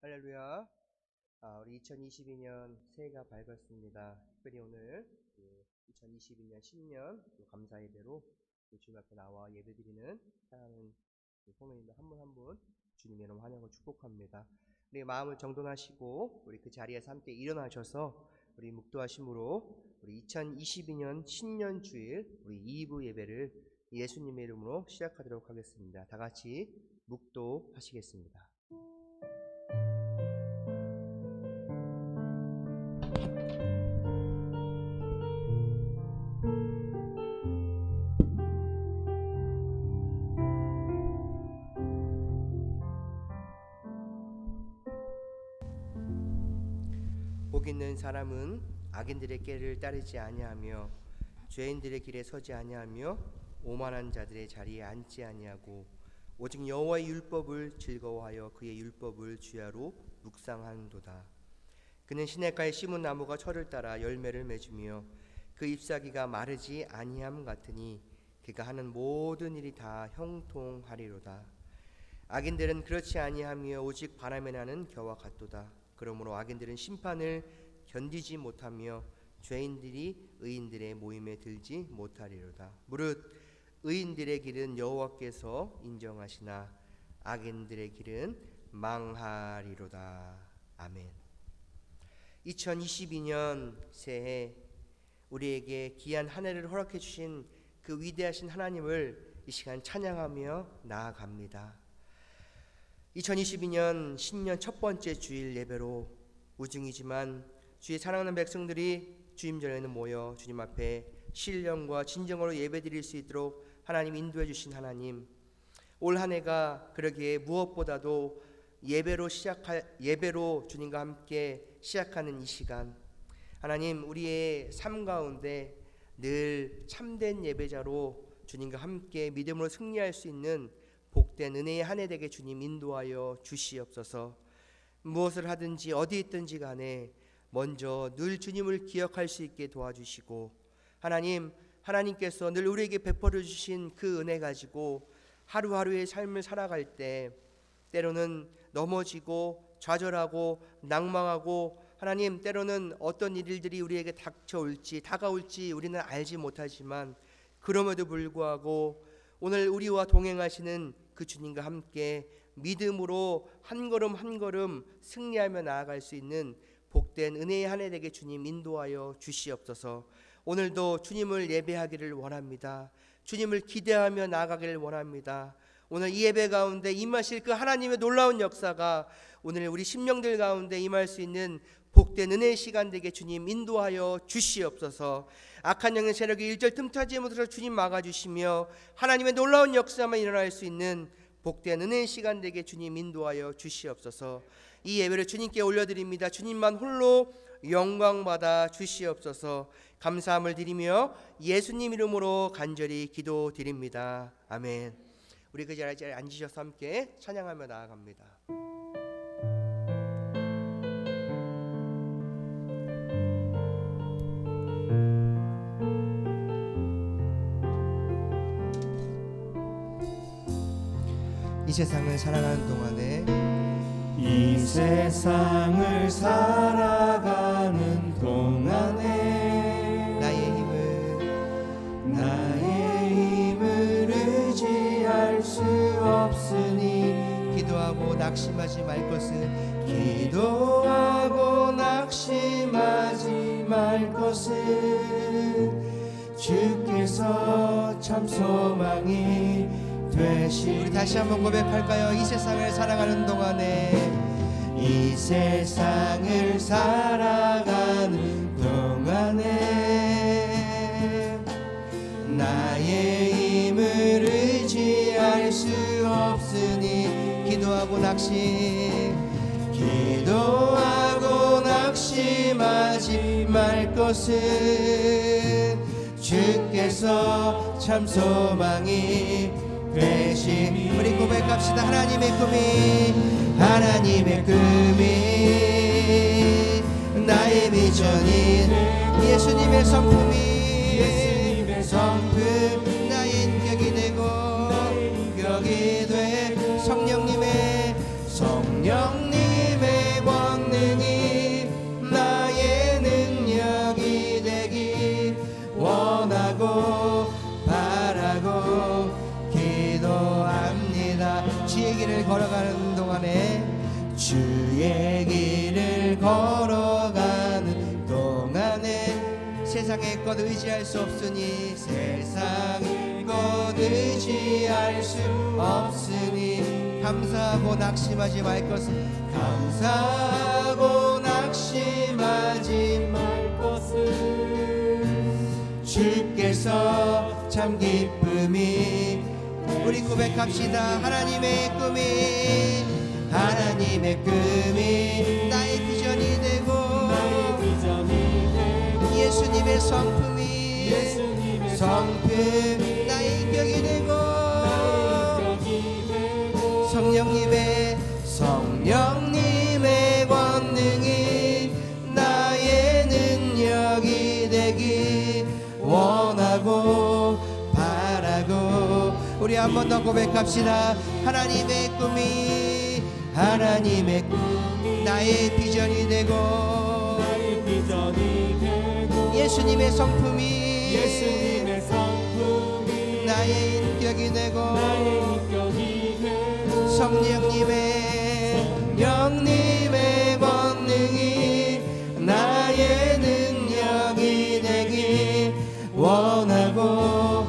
할렐루야. 우리 2022년 새해가 밝았습니다. 특별히 오늘 2022년 신년 감사 예배로 주님 앞에 나와 예배드리는 사랑하는 성도님들 한 분 한 분 주님의 이름 환영을 축복합니다. 우리 마음을 정돈하시고 우리 그 자리에서 함께 일어나셔서 우리 묵도하심으로 우리 2022년 신년 주일 우리 2부 예배를 예수님의 이름으로 시작하도록 하겠습니다. 다 같이 묵도하시겠습니다. 복 있는 사람은 악인들의 길을 따르지 아니하며 죄인들의 길에 서지 아니하며 오만한 자들의 자리에 앉지 아니하고 오직 여호와의 율법을 즐거워하여 그의 율법을 주야로 묵상하는도다. 그는 시냇가에 심은 나무가 철을 따라 열매를 맺으며 그 잎사귀가 마르지 아니함 같으니 그가 하는 모든 일이 다 형통하리로다. 악인들은 그렇지 아니하며 오직 바람에 나는 겨와 같도다. 그러므로 악인들은 심판을 견디지 못하며 죄인들이 의인들의 모임에 들지 못하리로다. 무릇 의인들의 길은 여호와께서 인정하시나 악인들의 길은 망하리로다. 아멘. 2022년 새해 우리에게 귀한 한 해를 허락해 주신 그 위대하신 하나님을 이 시간 찬양하며 나아갑니다. 2022년 신년 첫 번째 주일 예배로 우중이지만 주의 사랑하는 백성들이 주임 전에는 모여 주님 앞에 신령과 진정으로 예배드릴 수 있도록 하나님 인도해 주신 하나님, 올 한 해가 그러기에 무엇보다도 예배로 주님과 함께 시작하는 이 시간, 하나님 우리의 삶 가운데 늘 참된 예배자로 주님과 함께 믿음으로 승리할 수 있는 복된 은혜의 한 해 되게 주님 인도하여 주시옵소서. 무엇을 하든지 어디 있든지 간에 먼저 늘 주님을 기억할 수 있게 도와주시고, 하나님께서 늘 우리에게 베풀어 주신 그 은혜 가지고 하루하루의 삶을 살아갈 때 때로는 넘어지고 좌절하고 낭망하고, 하나님 때로는 어떤 일들이 우리에게 다가올지 우리는 알지 못하지만, 그럼에도 불구하고 오늘 우리와 동행하시는 그 주님과 함께 믿음으로 한 걸음 한 걸음 승리하며 나아갈 수 있는 복된 은혜의 한 해 되게 주님 인도하여 주시옵소서. 오늘도 주님을 예배하기를 원합니다. 주님을 기대하며 나아가기를 원합니다. 오늘 이 예배 가운데 임하실 그 하나님의 놀라운 역사가 오늘 우리 심령들 가운데 임할 수 있는 복된 은혜의 시간 되게 주님 인도하여 주시옵소서. 악한 영의 세력이 일절 틈타지 못해서 주님 막아주시며 하나님의 놀라운 역사만 일어날 수 있는 복된 은혜의 시간 되게 주님 인도하여 주시옵소서. 이 예배를 주님께 올려드립니다. 주님만 홀로 영광받아 주시옵소서. 감사함을 드리며 예수님 이름으로 간절히 기도드립니다. 아멘. 우리 그 자리에 앉으셔서 함께 찬양하며 나아갑니다. 이 세상을 살아가는 동안에 이 세상을 살아가는 동안에 나의 힘을 의지할 수 없으니 기도하고 낙심하지 말 것을 주께서 참 소망이 되시. 우리 다시 한번 고백할까요? 이 세상을 살아가는 동안에 나의 힘을 의지할 수 없으니 기도하고 낙심하지 말 것은 주께서 참 소망이 되시니. 우리 고백합시다. 하나님의 꿈이 나의 비전인 예수님의 성품 나의 인격이 되고 성령님의 주의 길을 걸어가는 동안에 주의 길을 걸어가는 동안에 세상의 것 의지할 수 없으니 세상의 것 의지할 수 없으니 감사하고 낙심하지 말 것을 감사하고 낙심하지 말 것을 주께서 참 기쁨이 우리 고백합시다. 하나님의 꿈이 나의 비전이 되고 예수님의 성품이 나의 인격이 되고 성령님의 권능이 나의 능력이 되기 원하고 바라고 우리 한 번 더 고백합시다. 하나님의 꿈이 나의 비전이 되고 예수님의 성품이 나의 인격이 되고 성령님의 권능이 나의 능력이 되기 원하고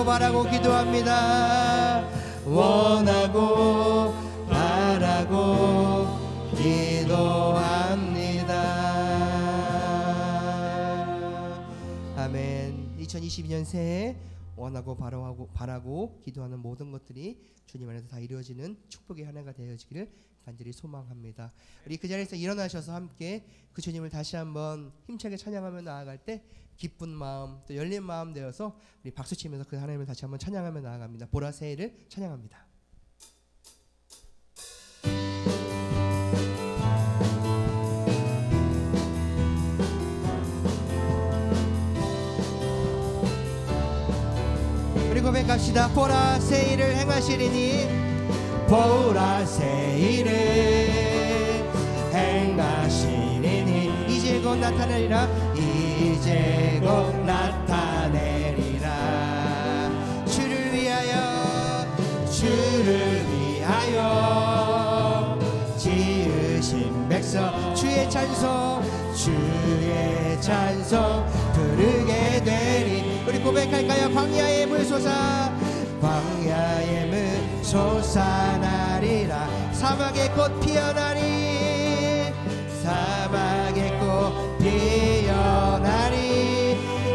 바라고 기도합니다. 원하고 바라고 기도합니다. 아멘. 2022년 새해 원하고 바라고 기도하는 모든 것들이 주님 안에서 다 이루어지는 축복의 한 해가 되어지기를 간절히 소망합니다. 우리 그 자리에서 일어나셔서 함께 그 주님을 다시 한번 힘차게 찬양하며 나아갈 때 기쁜 마음 또 열린 마음 되어서 우리 박수치면서 그 하나님을 다시 한번 찬양하며 나아갑니다. 보라 새해를 찬양합니다. 우리 고백합시다. 보라 새일을 행하시리니 보라 새일을 행하시리니 이제 곧 나타내리라 이제 곧 나타내리라 주를 위하여 지으신 백성 주의 찬송 부르게 되리 우리 고백할까요? 광야의 물 솟아나리라 사막의 꽃 피어나리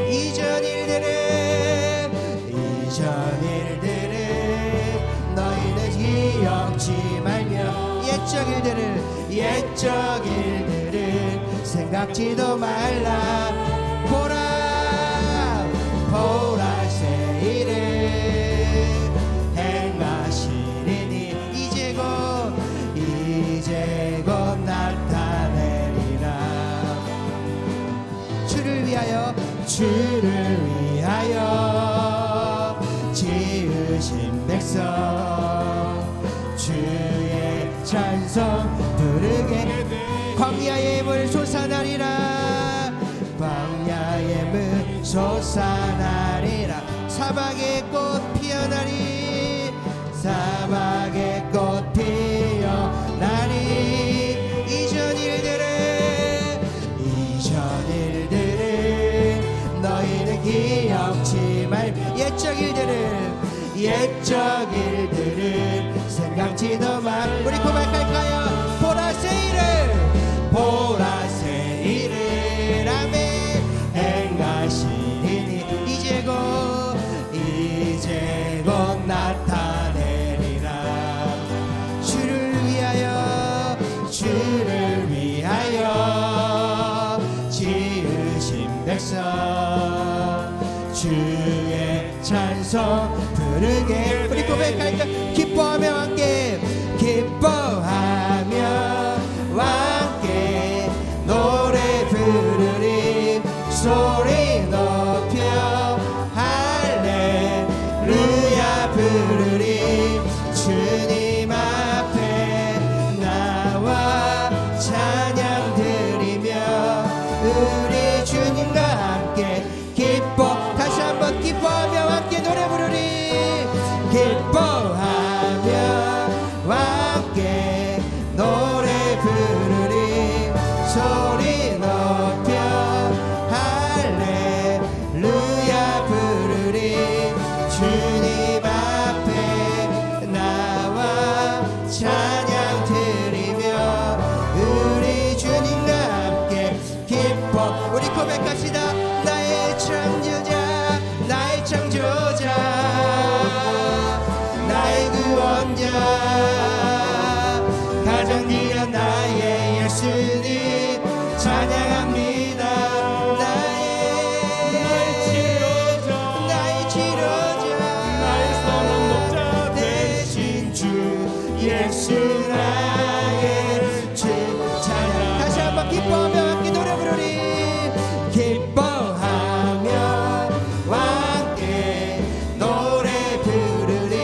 이전 일들을 너희는 기억지 말며 옛적 일들을 생각지도 말라 보라 새일을 행하시리니 이제 곧 나타내리라 주를 위하여 지으신 백성 주의 찬송 부르게 광야의 물 솟아나리라 사막의 꽃 피어나리 이전 일들을 너희는 기억지 말며 옛적 일들을 생각지도 마 우리 고백할까요? 보라 새일을 아멘 행하시리니 이제 곧 나타내리라 주를 위하여 지으신 백성 주의 찬송 부르게 우리 고백할까 기뻐하며 함께 노래 부르리 소리 높여 할렐루야 부르리 주님 앞에 나와 찬양 드리며 우리 주님과 함께 다시 한번 기뻐하며 함께 노래 부르리 기뻐하며 함께 노래 부르리 소리 높여 할렐루야 부르리 주님 앞에 나와 찬양 드리며 우리 주님과 함께 기뻐 우리 고백합시다 나의 창조자 나의 창조자 나의 구원자 가장 귀한 나의 예수님 찬양합니다 나의 치료자 나의 선한 목자 대신 주 예수 나의 주 찬양 다시 한번 기뻐하며 함께 노래 부르리 기뻐하며 함께 노래 부르리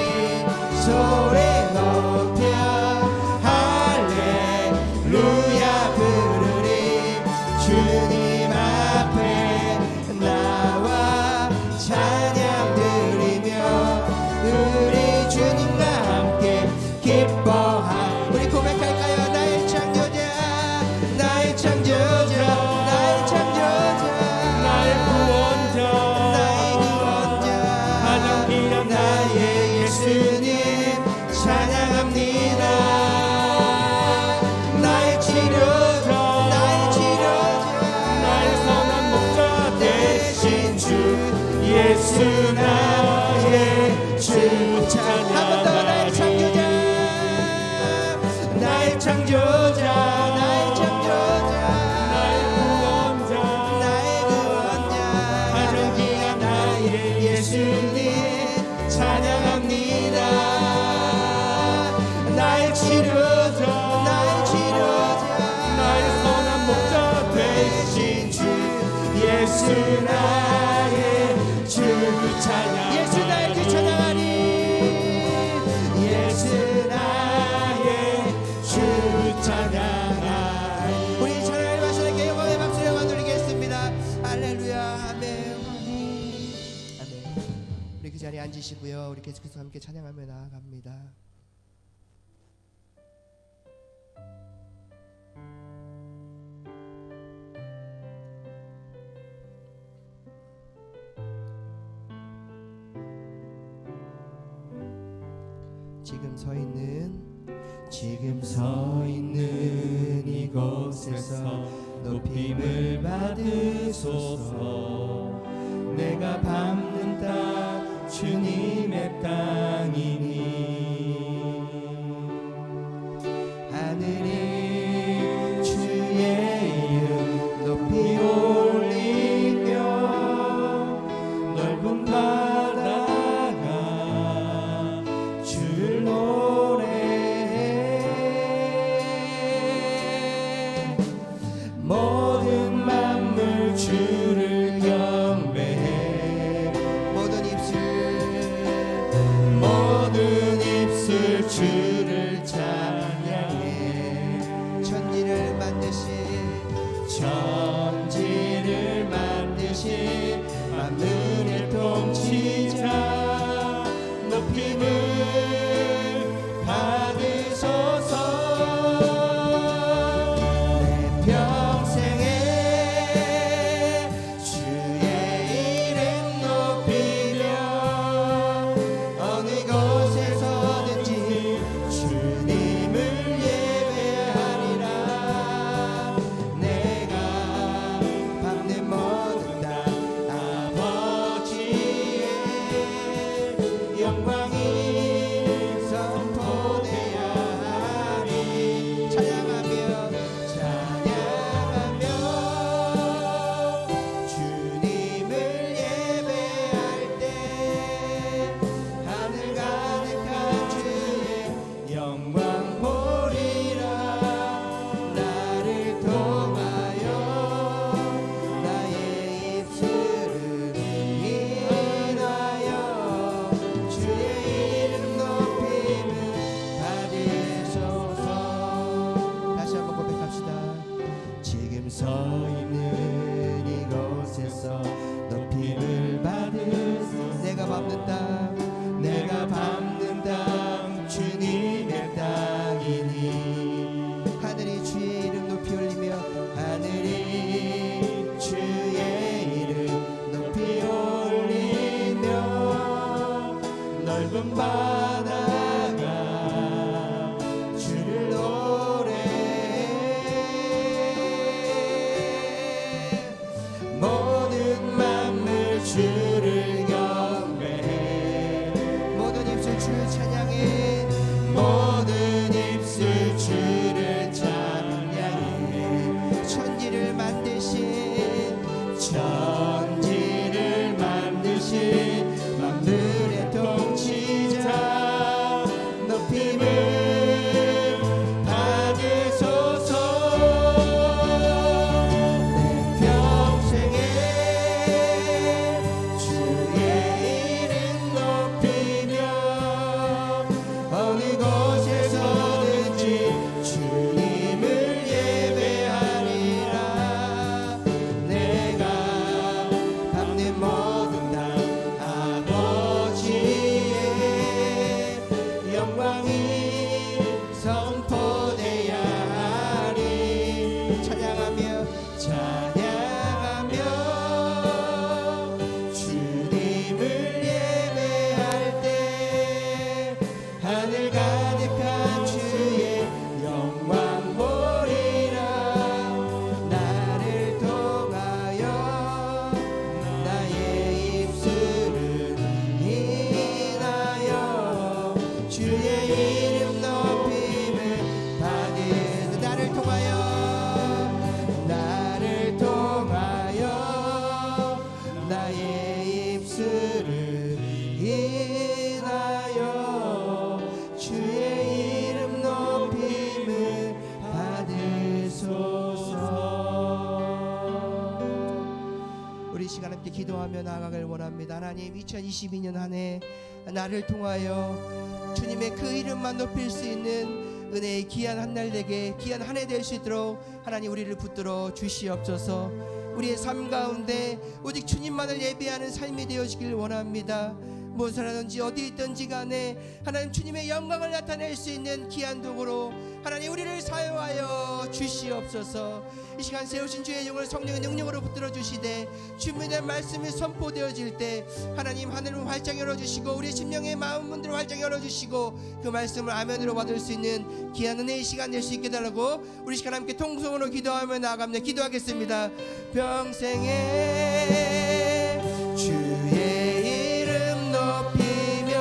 소리 높여 할렐루야 부르리 주님 앞에 나와 찬양 드리며 우리 주님과 함께 기뻐하 우리 고백할까요 나의 창조자 나의 창조자 나의 창조자 나의 구원자 나의 구원자 가장 귀한 나의 예수님 찬양합니다 나의 치료자 나의 치료자 나의 선한 목자 대신 주 예수 나의 주 찬양 한 번 더 나의 창조자 나의 창조자 나의 창조자 나의 구원자 나의 구원자 가장 귀한 나의 예수님 찬양합니다 나의 치료자 나의 치료자 나의 선한 목자 대신 주 예수 나의 주 찬양 예수 나의 주 찬양하니 예수 나의 주 찬양하니 우리 찬양을 마시는 영광의 박수를 드리겠습니다 할렐루야 아멘 아멘 우리 그 자리에 앉으시고요 우리 계속해서 함께 찬양하며 나아갑니다 지금 서 있는 이곳에서 높임을 받으소서 내가 밟는 땅 주님의 땅이니 하늘이 주의 이름 높이 올리며 넓은 바다가 주를 노래해 모든 만물 주를 경배해 모든 입술 바다가 주를 노래해 모든 만물 주를 경배해 모든 입술 주를 찬양해 모든 입술 주를 찬양해 천지를 만드신 만물의 통치자 높임을 받으소서 내 평생에 주의 이름 높이며 어느 곳에서든지 주님을 예배하리라 내가 갚는 모든 당 아버지의 영광이 선포되야 하리 찬양하며 주님을 예배할 때 하늘 가득한 주의 영광 보리라 나를 통하여 나의 입술을 인하여 주의 이름 높임을 받으소 나를 통하여 나의 입술을 인하여 주의 이름 높임을 받으소서 우리 시간 함께 기도하며 나아가길 원합니다. 하나님 2022년 한 해 나를 통하여 주님의 그 이름만 높일 수 있는 은혜의 귀한 한 날 되게 귀한 한 해 될 수 있도록 하나님 우리를 붙들어 주시옵소서. 우리의 삶 가운데 오직 주님만을 예배하는 삶이 되어지길 원합니다. 무엇을 어디 있든지 간에 하나님 주님의 영광을 나타낼 수 있는 귀한 도구로 하나님 우리를 사용하여 주시옵소서. 이 시간 세우신 주의 영을 성령의 능력으로 붙들어 주시되 주님의 말씀이 선포되어질 때 하나님 하늘을 활짝 열어주시고 우리 심령의 마음 문들을 활짝 열어주시고 그 말씀을 아멘으로 받을 수 있는 귀한 은혜의 시간 될 수 있게 달라고 우리 시간 함께 통성으로 기도하며 나아갑니다. 기도하겠습니다. 평생에 주의 이름 높이며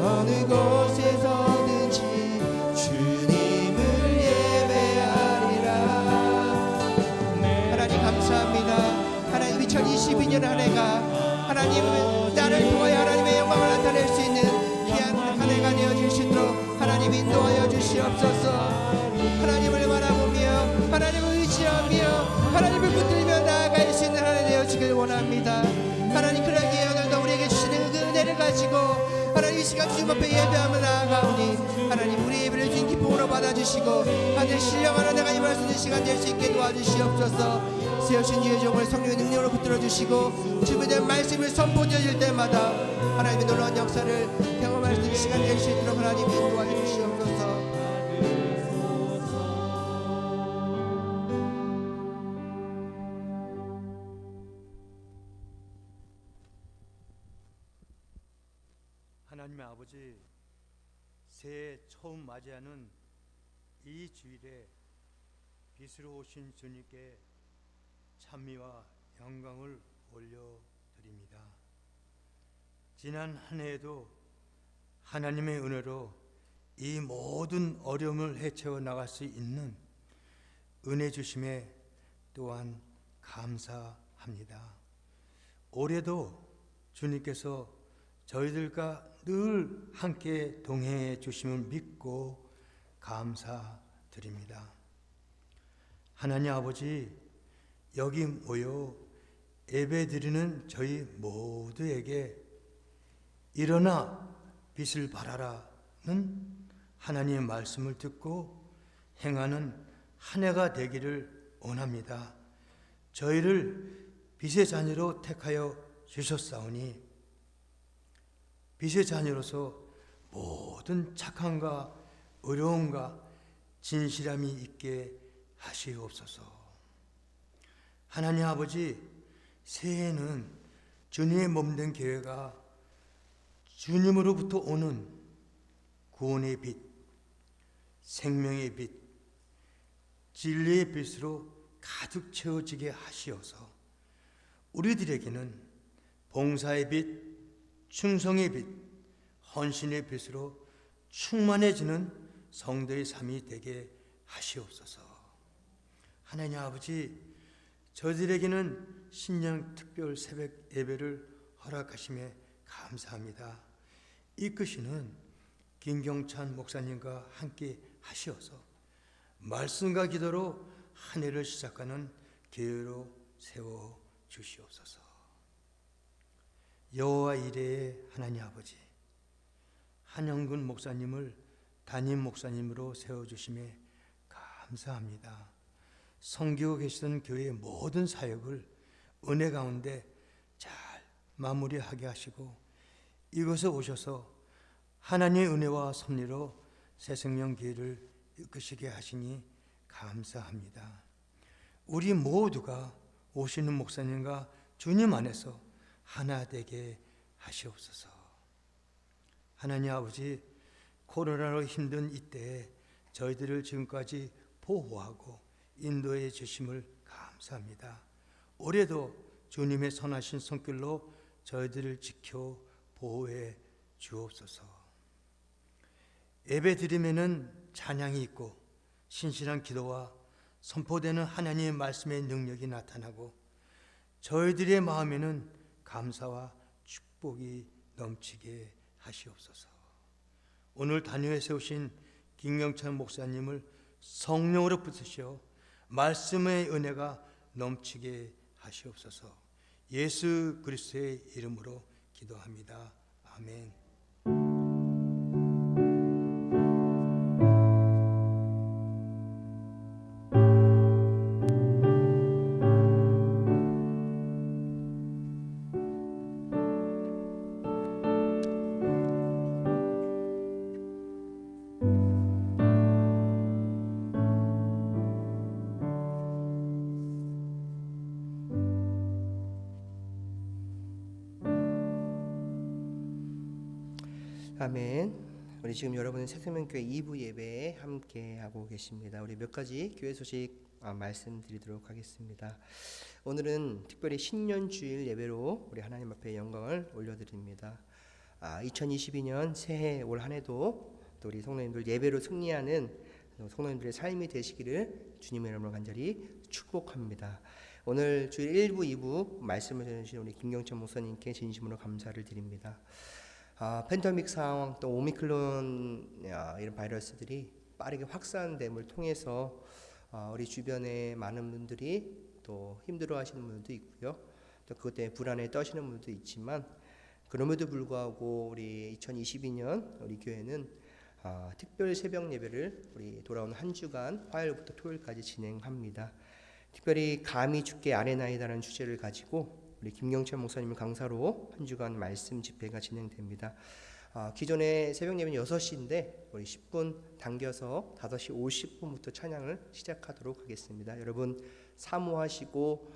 어느 곳에서든지 주님을 예배하리라. 하나님 감사합니다. 하나님 2022년 한 해가 하나님 나를 통하여 하나님의 영광을 나타낼 수 있는 귀한 한 해가 되어질 수 있도록 하나님 인도하여 주시옵소서. 하나님을 바라보며 하나님을 의지하며 하나님을 붙들며 나아갈 수 있는 한 해 되어지길 원합니다. 하나님 그러기에 오늘도 우리에게 주시는 그 은혜를 가지고 하나님 이 시간 주님 앞에 예배하며 나아가오니 하나님 우리 예배를 주님 기쁨으로 받아주시고 하늘 신령한 은혜가 임할 수 있는 시간 될 수 있게 도와주시옵소서. 세우신 주의 종을 성령의 능력으로 붙들어주시고 주님의 말씀을 선포되어질 때마다 하나님의 놀라운 역사를 경험할 수 있는 시간 될 수 있도록 하나님 인도하여 주시옵소서. 하나님의 아버지, 새해 처음 맞이하는 이 주일에 빛으로 오신 주님께 찬미와 영광을 올려드립니다. 지난 한 해에도 하나님의 은혜로 이 모든 어려움을 헤쳐 나갈 수 있는 은혜 주심에 또한 감사합니다. 올해도 주님께서 저희들과 늘 함께 동행해 주심을 믿고 감사드립니다. 하나님 아버지, 여기 모여 예배드리는 저희 모두에게 일어나 빛을 발하라는 하나님의 말씀을 듣고 행하는 한 해가 되기를 원합니다. 저희를 빛의 자녀로 택하여 주셨사오니 빛의 자녀로서 모든 착함과 의로움과 진실함이 있게 하시옵소서. 하나님 아버지, 새해에는 주님의 몸된 교회가 주님으로부터 오는 구원의 빛, 생명의 빛, 진리의 빛으로 가득 채워지게 하시어서 우리들에게는 봉사의 빛, 충성의 빛, 헌신의 빛으로 충만해지는 성도의 삶이 되게 하시옵소서. 하나님 아버지, 저희들에게는 신년 특별 새벽 예배를 허락하심에 감사합니다. 이끄시는 김경찬 목사님과 함께 하시어서 말씀과 기도로 한 해를 시작하는 기회로 세워 주시옵소서. 여호와 이레의 하나님 아버지, 한영근 목사님을 담임 목사님으로 세워주심에 감사합니다. 섬기고 계시던 교회의 모든 사역을 은혜 가운데 잘 마무리하게 하시고 이곳에 오셔서 하나님의 은혜와 섭리로 새 생명 기회를 이끄시게 하시니 감사합니다. 우리 모두가 오시는 목사님과 주님 안에서 하나 되게 하시옵소서. 하나님 아버지, 코로나로 힘든 이때에 저희들을 지금까지 보호하고 인도해 주심을 감사합니다. 올해도 주님의 선하신 손길로 저희들을 지켜 보호해 주옵소서. 예배 드림에는 찬양이 있고 신실한 기도와 선포되는 하나님의 말씀의 능력이 나타나고 저희들의 마음에는 감사와 축복이 넘치게 하시옵소서. 오늘 단위에 세우신 김경찬 목사님을 성령으로 붙으시어 말씀의 은혜가 넘치게 하시옵소서. 예수 그리스도의 이름으로 기도합니다. 아멘. 아멘. 우리 지금 여러분은 새생명교회 2부 예배에 함께 하고 계십니다. 우리 몇 가지 교회 소식 말씀드리도록 하겠습니다. 오늘은 특별히 신년 주일 예배로 우리 하나님 앞에 영광을 올려드립니다. 2022년 새해 올 한 해도 또 우리 성도님들 예배로 승리하는 성도님들의 삶이 되시기를 주님의 이름으로 간절히 축복합니다. 오늘 주일 1부, 2부 말씀을 전해주신 우리 김경찬 목사님께 진심으로 감사를 드립니다. 팬데믹 상황 또 오미크론 이런 바이러스들이 빠르게 확산됨을 통해서 우리 주변에 많은 분들이 또 힘들어하시는 분들도 있고요. 또 그것 때문에 불안에 떠시는 분들도 있지만 그럼에도 불구하고 우리 2022년 우리 교회는 특별 새벽 예배를 우리 돌아오는 한 주간 화요일부터 토요일까지 진행합니다. 특별히 감히 주께 아뢰나이다라는 주제를 가지고 우리 김경찬 목사님 강사로 한 주간 말씀 집회가 진행됩니다. 기존의 새벽 예배는 6시인데 우리 10분 당겨서 5시 50분부터 찬양을 시작하도록 하겠습니다. 여러분 사모하시고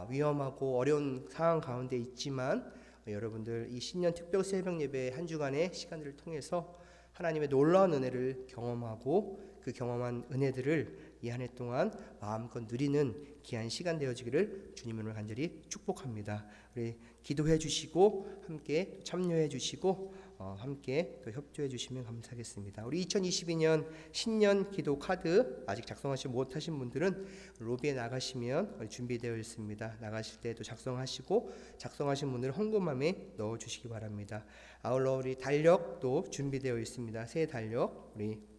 위험하고 어려운 상황 가운데 있지만 여러분들 이 신년 특별 새벽 예배 한 주간의 시간들을 통해서 하나님의 놀라운 은혜를 경험하고 그 경험한 은혜들을 이 한 해 동안 마음껏 누리는 귀한 시간 되어지기를 주님을 간절히 축복합니다. 우리 기도해 주시고 함께 참여해 주시고 함께 또 협조해 주시면 감사하겠습니다. 우리 2022년 신년 기도 카드 아직 작성하지 못하신 분들은 로비에 나가시면 준비되어 있습니다. 나가실 때도 작성하시고 작성하신 분들은 헌금함에 넣어 주시기 바랍니다. 아울러 우리 달력도 준비되어 있습니다. 새 달력 우리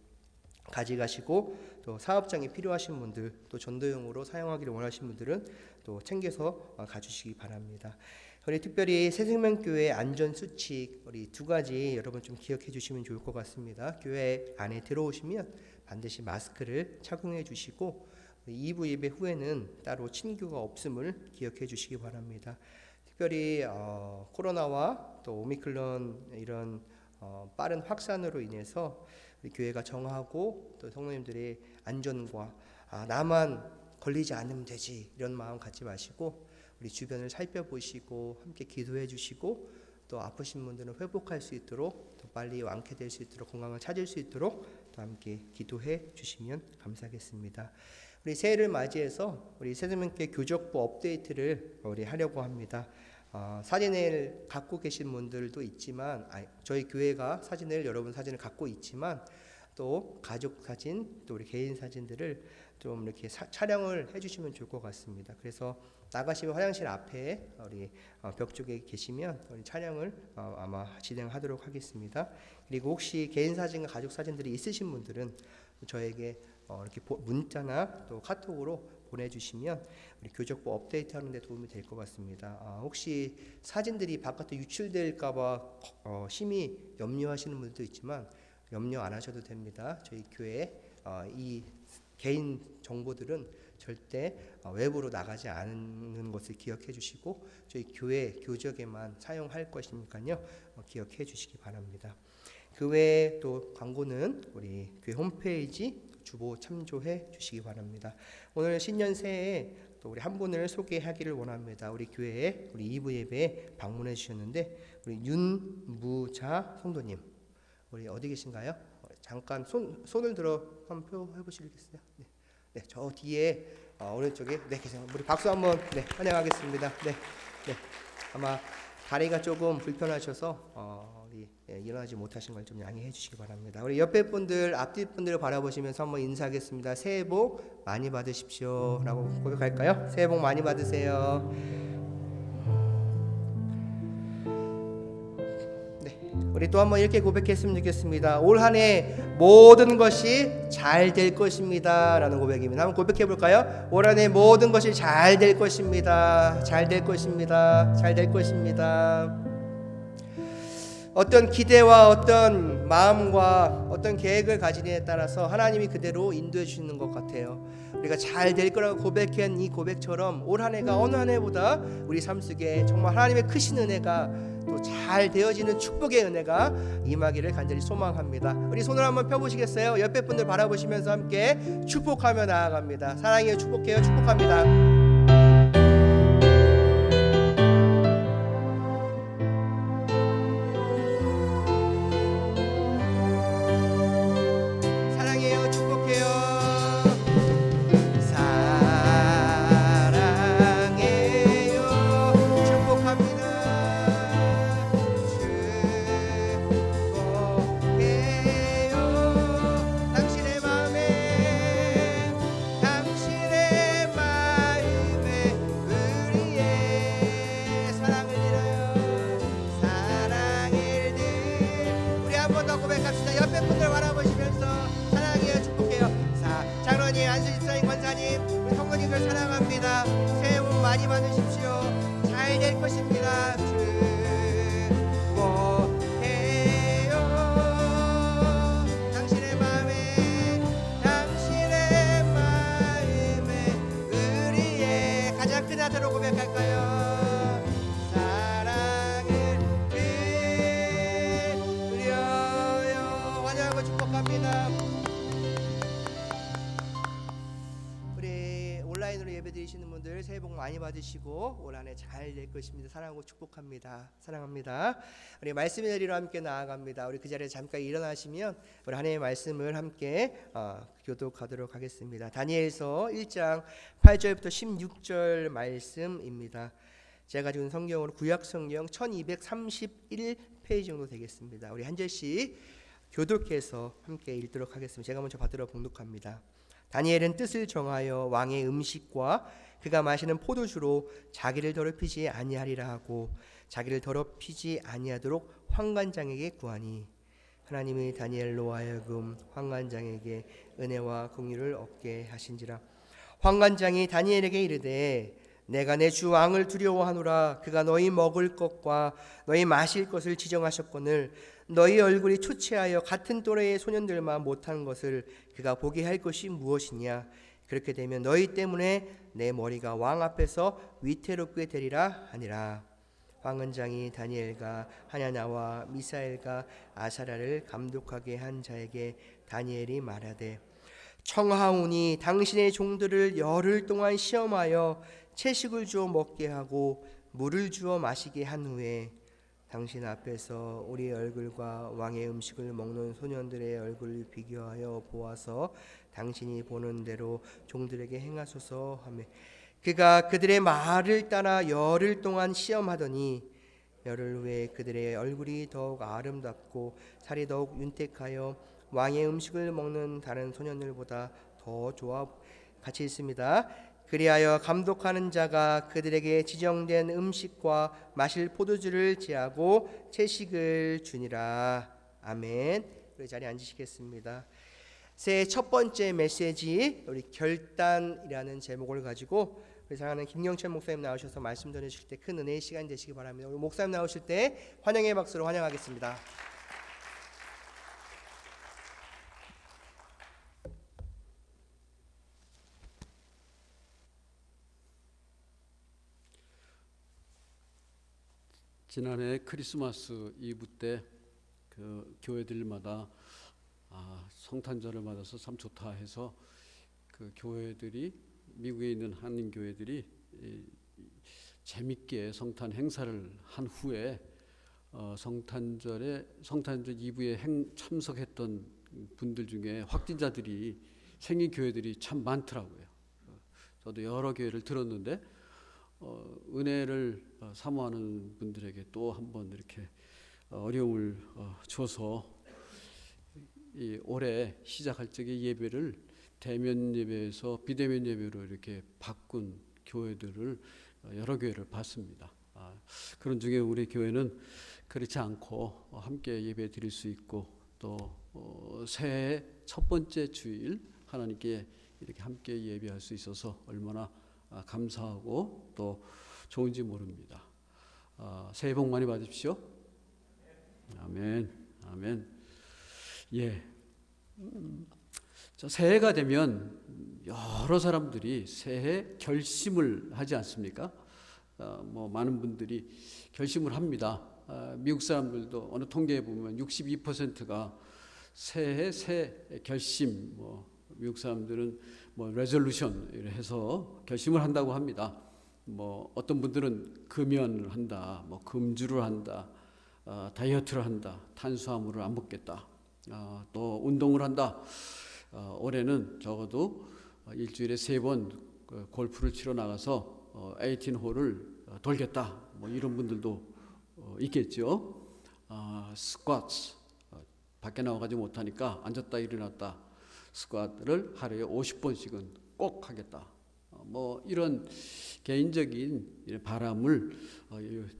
가져가시고 또 사업장이 필요하신 분들 또 전도용으로 사용하기를 원하시는 분들은 또 챙겨서 가주시기 바랍니다. 우리 특별히 새생명교회 안전수칙 우리 두 가지 여러분 좀 기억해 주시면 좋을 것 같습니다. 교회 안에 들어오시면 반드시 마스크를 착용해 주시고 2부 예배 후에는 따로 친교가 없음을 기억해 주시기 바랍니다. 특별히 코로나와 또 오미크론 이런 빠른 확산으로 인해서 우리 교회가 정하고 또 성도님들의 안전과 나만 걸리지 않으면 되지 이런 마음 갖지 마시고 우리 주변을 살펴보시고 함께 기도해 주시고 또 아프신 분들은 회복할 수 있도록 더 빨리 완쾌될 수 있도록 건강을 찾을 수 있도록 또 함께 기도해 주시면 감사하겠습니다. 우리 새해를 맞이해서 우리 새생명교회 교적부 업데이트를 우리 하려고 합니다. 사진을 갖고 계신 분들도 있지만 저희 교회가 사진을 여러분 사진을 갖고 있지만 또 가족 사진 또 우리 개인 사진들을 좀 이렇게 촬영을 해주시면 좋을 것 같습니다. 그래서 나가시면 화장실 앞에 우리 벽 쪽에 계시면 우리 촬영을 아마 진행하도록 하겠습니다. 그리고 혹시 개인 사진과 가족 사진들이 있으신 분들은 저에게 이렇게 문자나 또 카톡으로 보내주시면 우리 교적부 업데이트하는 데 도움이 될 것 같습니다. 혹시 사진들이 바깥에 유출될까봐 심히 염려하시는 분들도 있지만 염려 안 하셔도 됩니다. 저희 교회 이 개인 정보들은 절대 외부로 나가지 않는 것을 기억해 주시고 저희 교회 교적에만 사용할 것이니까요. 기억해 주시기 바랍니다. 그 외에 또 광고는 우리 교회 홈페이지 주보 참조해 주시기 바랍니다. 오늘 신년 새해에 또 우리 한 분을 소개하기를 원합니다. 우리 교회에 우리 2부 예배에 방문해 주셨는데 우리 윤무자 성도님 우리 어디 계신가요? 잠깐 손을 들어 한번 표해 보시겠어요? 네, 저 뒤에 오른쪽에 계세요. 우리 박수 한번 환영하겠습니다. 아마 다리가 조금 불편하셔서 일어나지 못하신 걸 좀 양해해 주시기 바랍니다. 우리 옆에 분들, 앞뒤 분들을 바라보시면서 한번 인사하겠습니다. 새해 복 많이 받으십시오 라고 고백할까요? 새해 복 많이 받으세요. 우리 또 한번 이렇게 고백했으면 좋겠습니다. 올 한 해 모든 것이 잘 될 것입니다 라는 고백입니다. 한번 고백해 볼까요? 올 한 해 모든 것이 잘 될 것입니다. 잘 될 것입니다. 잘 될 것입니다. 어떤 기대와 어떤 마음과 어떤 계획을 가지느냐에 따라서 하나님이 그대로 인도해 주시는 것 같아요. 우리가 잘 될 거라고 고백한 이 고백처럼 올 한 해가 어느 한 해보다 우리 삶 속에 정말 하나님의 크신 은혜가 또 잘 되어지는 축복의 은혜가 임하기를 간절히 소망합니다. 우리 손을 한번 펴보시겠어요? 옆에 분들 바라보시면서 함께 축복하며 나아갑니다. 사랑해요, 축복해요, 축복합니다. 사랑합니다. 새해 복 많이 받으십시오. 잘 될 것입니다. 축복해요. 당신의 마음에 우리의 가장 큰 하트로 고백할까요? 사랑을 드려요. 환영하고 축복합니다. 온라인으로 예배드리시는 분들 새해 복 많이 받으시고 올 한 해 잘 될 것입니다. 사랑하고 축복합니다. 사랑합니다. 우리 말씀의 자리로 함께 나아갑니다. 우리 그 자리에 잠깐 일어나시면 우리 한 해의 말씀을 함께 교독하도록 하겠습니다. 다니엘서 1장 8절부터 16절 말씀입니다. 제가 가지고 있는 성경으로 구약성경 1231페이지 정도 되겠습니다. 우리 한 절씩 교독해서 함께 읽도록 하겠습니다. 제가 먼저 받들어 봉독합니다. 다니엘은 뜻을 정하여 왕의 음식과 그가 마시는 포도주로 자기를 더럽히지 아니하리라 하고 자기를 더럽히지 아니하도록 환관장에게 구하니 하나님이 다니엘로 하여금 환관장에게 은혜와 긍휼을 얻게 하신지라. 환관장이 다니엘에게 이르되 내가 내 주 왕을 두려워하노라. 그가 너희 먹을 것과 너희 마실 것을 지정하셨거늘 너희 얼굴이 초췌하여 같은 또래의 소년들만 못한 것을 그가 보게 할 것이 무엇이냐. 그렇게 되면 너희 때문에 내 머리가 왕 앞에서 위태롭게 되리라 하니라. 황은장이 다니엘과 하냐냐와 미사엘과 아사랴를 감독하게 한 자에게 다니엘이 말하되 청하오니 당신의 종들을 열흘 동안 시험하여 채식을 주어 먹게 하고 물을 주어 마시게 한 후에 당신 앞에서 우리의 얼굴과 왕의 음식을 먹는 소년들의 얼굴을 비교하여 보아서 당신이 보는 대로 종들에게 행하소서 하며 그가 그들의 말을 따라 열흘 동안 시험하더니 열흘 후에 그들의 얼굴이 더욱 아름답고 살이 더욱 윤택하여 왕의 음식을 먹는 다른 소년들보다 더 좋아 같이 있습니다. 그리하여 감독하는 자가 그들에게 지정된 음식과 마실 포도주를 제하고 채식을 주니라. 아멘. 우리 자리에 앉으시겠습니다. 새해 첫 번째 메시지 우리 결단이라는 제목을 가지고 우리 사랑하는 김경철 목사님 나오셔서 말씀 전해주실 때 큰 은혜의 시간 되시기 바랍니다. 우리 목사님 나오실 때 환영의 박수로 환영하겠습니다. 지난해 크리스마스 이브 때 그 교회들마다 성탄절을 맞아서 참 좋다 해서 그 교회들이 미국에 있는 한인 교회들이 재밌게 성탄 행사를 한 후에 성탄절 이브에 참석했던 분들 중에 확진자들이 생긴 교회들이 참 많더라고요. 저도 여러 교회를 들었는데 은혜를 사모하는 분들에게 또 한번 이렇게 어려움을 줘서 이 올해 시작할 적에 예배를 대면 예배에서 비대면 예배로 이렇게 바꾼 교회들을 여러 교회를 봤습니다. 그런 중에 우리 교회는 그렇지 않고 함께 예배 드릴 수 있고 또 새해 첫 번째 주일 하나님께 이렇게 함께 예배할 수 있어서 얼마나 감사하고 또 좋은지 모릅니다. 새해 복 많이 받으십시오. 아멘. 아멘. 예. 새해가 되면 여러 사람들이 새해 결심을 하지 않습니까? 뭐 많은 분들이 결심을 합니다. 미국 사람들도 어느 통계에 보면 62%가 새해 새 결심, 미국 사람들은 레졸루션 해서 결심을 한다고 합니다. 어떤 분들은 금연을 한다, 금주를 한다, 다이어트를 한다, 탄수화물을 안 먹겠다, 또 운동을 한다. 올해는 적어도 일주일에 3번 골프를 치러 나가서 18홀을 돌겠다. 이런 분들도 있겠죠. 스쿼트, 밖에 나가지 못하니까 앉았다 일어났다 스쿼트를 하루에 50번씩은 꼭 하겠다. 이런 개인적인 바람을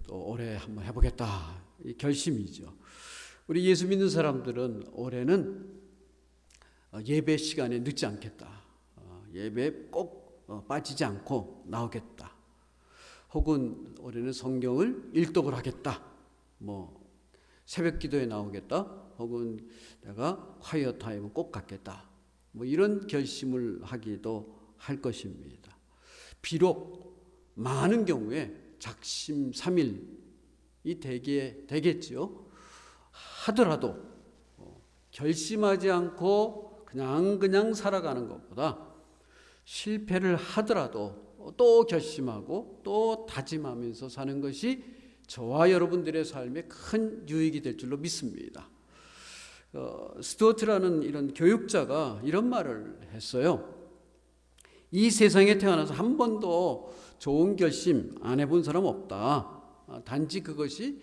또 올해 한번 해보겠다. 이 결심이죠. 우리 예수 믿는 사람들은 올해는 예배 시간에 늦지 않겠다. 예배 꼭 빠지지 않고 나오겠다. 혹은 올해는 성경을 일독을 하겠다. 새벽 기도에 나오겠다. 혹은 내가 콰이어 타임은 꼭 갖겠다. 이런 결심을 하기도 할 것입니다. 비록 많은 경우에 작심삼일이 되겠죠. 하더라도 결심하지 않고 그냥 살아가는 것보다 실패를 하더라도 또 결심하고 또 다짐하면서 사는 것이 저와 여러분들의 삶에 큰 유익이 될 줄로 믿습니다. 스튜어트라는 이런 교육자가 이런 말을 했어요. 이 세상에 태어나서 한 번도 좋은 결심 안 해본 사람 없다. 단지 그것이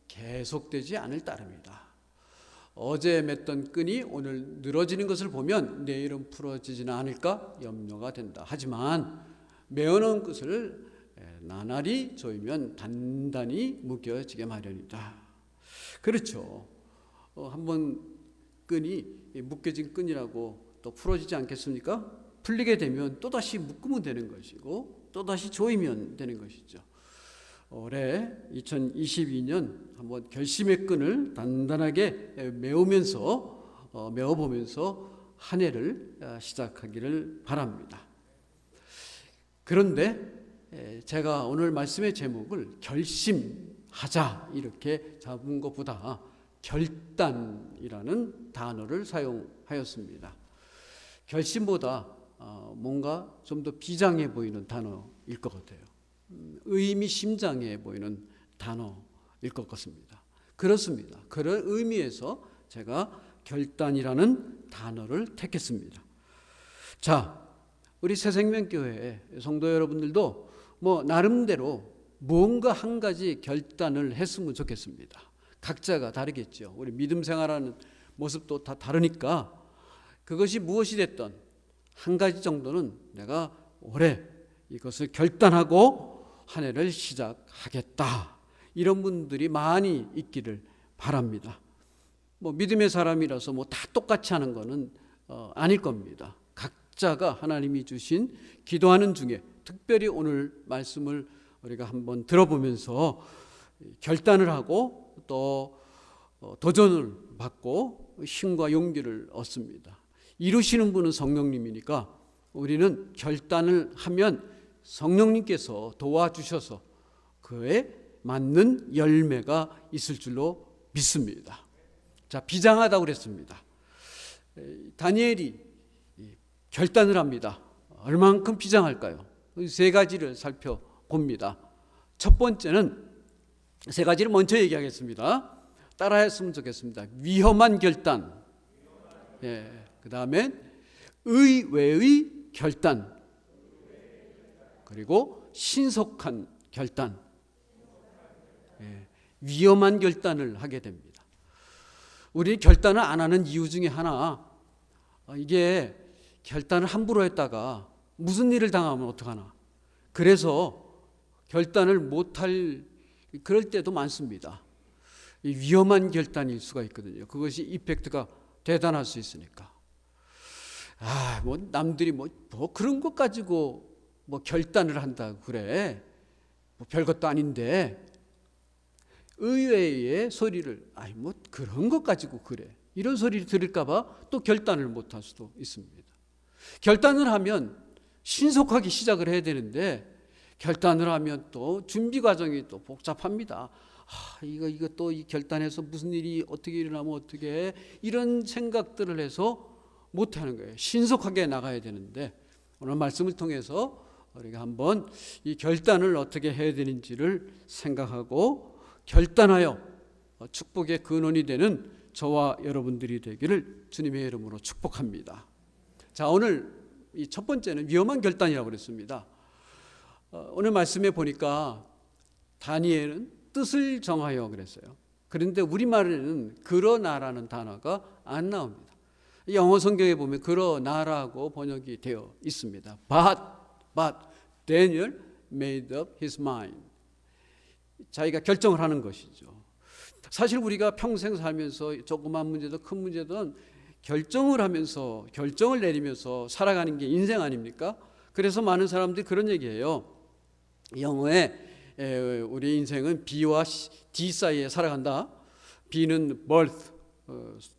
계속되지 않을 따름이다. 어제 맸던 끈이 오늘 늘어지는 것을 보면 내일은 풀어지지는 않을까 염려가 된다. 하지만 메어놓은 끝을 나날이 조이면 단단히 묶여지게 마련이다. 그렇죠. 한번 끈이 묶여진 끈이라고 또 풀어지지 않겠습니까? 풀리게 되면 또다시 묶으면 되는 것이고 또다시 조이면 되는 것이죠. 올해 2022년 한번 결심의 끈을 단단하게 메어보면서 한 해를 시작하기를 바랍니다. 그런데 제가 오늘 말씀의 제목을 결심하자 이렇게 잡은 것보다 결단이라는 단어를 사용하였습니다. 결심보다 뭔가 좀 더 비장해 보이는 단어일 것 같아요. 의미심장해 보이는 단어일 것 같습니다. 그렇습니다. 그런 의미에서 제가 결단이라는 단어를 택했습니다. 자, 우리 새생명교회 성도 여러분들도 뭐 나름대로 뭔가 한 가지 결단을 했으면 좋겠습니다. 각자가 다르겠죠. 우리 믿음 생활하는 모습도 다 다르니까 그것이 무엇이 됐든 한 가지 정도는 내가 올해 이것을 결단하고 한 해를 시작하겠다. 이런 분들이 많이 있기를 바랍니다. 뭐 믿음의 사람이라서 뭐 다 똑같이 하는 것은 아닐 겁니다. 각자가 하나님이 주신 기도하는 중에 특별히 오늘 말씀을 우리가 한번 들어보면서 결단을 하고 또 도전을 받고 힘과 용기를 얻습니다. 이루시는 분은 성령님이니까 우리는 결단을 하면 성령님께서 도와주셔서 그에 맞는 열매가 있을 줄로 믿습니다. 자, 비장하다고 그랬습니다. 다니엘이 결단을 합니다. 얼만큼 비장할까요? 세 가지를 살펴봅니다. 첫 번째는 세 가지를 먼저 얘기하겠습니다. 따라했으면 좋겠습니다. 위험한 결단. 그 다음에 의외의 결단. 그리고 신속한 결단. 위험한 결단을 하게 됩니다. 우리 결단을 안 하는 이유 중에 하나, 이게 결단을 함부로 했다가 무슨 일을 당하면 어떡하나. 그래서 결단을 못할 그럴 때도 많습니다. 위험한 결단일 수가 있거든요. 그것이 이펙트가 대단할 수 있으니까. 뭐 남들이 뭐 그런 것 가지고 뭐 결단을 한다고 그래. 뭐 별것도 아닌데. 의외의 소리를 뭐 그런 것 가지고 그래. 이런 소리를 들을까봐 또 결단을 못할 수도 있습니다. 결단을 하면 신속하게 시작을 해야 되는데 결단을 하면 또 준비 과정이 또 복잡합니다. 이거 또 이 결단해서 무슨 일이 어떻게 일어나면 어떻게 해? 이런 생각들을 해서 못하는 거예요. 신속하게 나가야 되는데 오늘 말씀을 통해서 우리가 한번 이 결단을 어떻게 해야 되는지를 생각하고 결단하여 축복의 근원이 되는 저와 여러분들이 되기를 주님의 이름으로 축복합니다. 자, 오늘 이 첫 번째는 위험한 결단이라고 그랬습니다. 오늘 말씀에 보니까 다니엘은 뜻을 정하여 그랬어요. 그런데 우리말에는 그러나라는 단어가 안 나옵니다. 영어 성경에 보면 그러나라고 번역이 되어 있습니다. But Daniel made up his mind. 자기가 결정을 하는 것이죠. 사실 우리가 평생 살면서 조그만 문제도 큰 문제든 결정을 하면서 결정을 내리면서 살아가는 게 인생 아닙니까? 그래서 많은 사람들이 그런 얘기해요. 영어에 우리 인생은 B와 D 사이에 살아간다. B는 birth,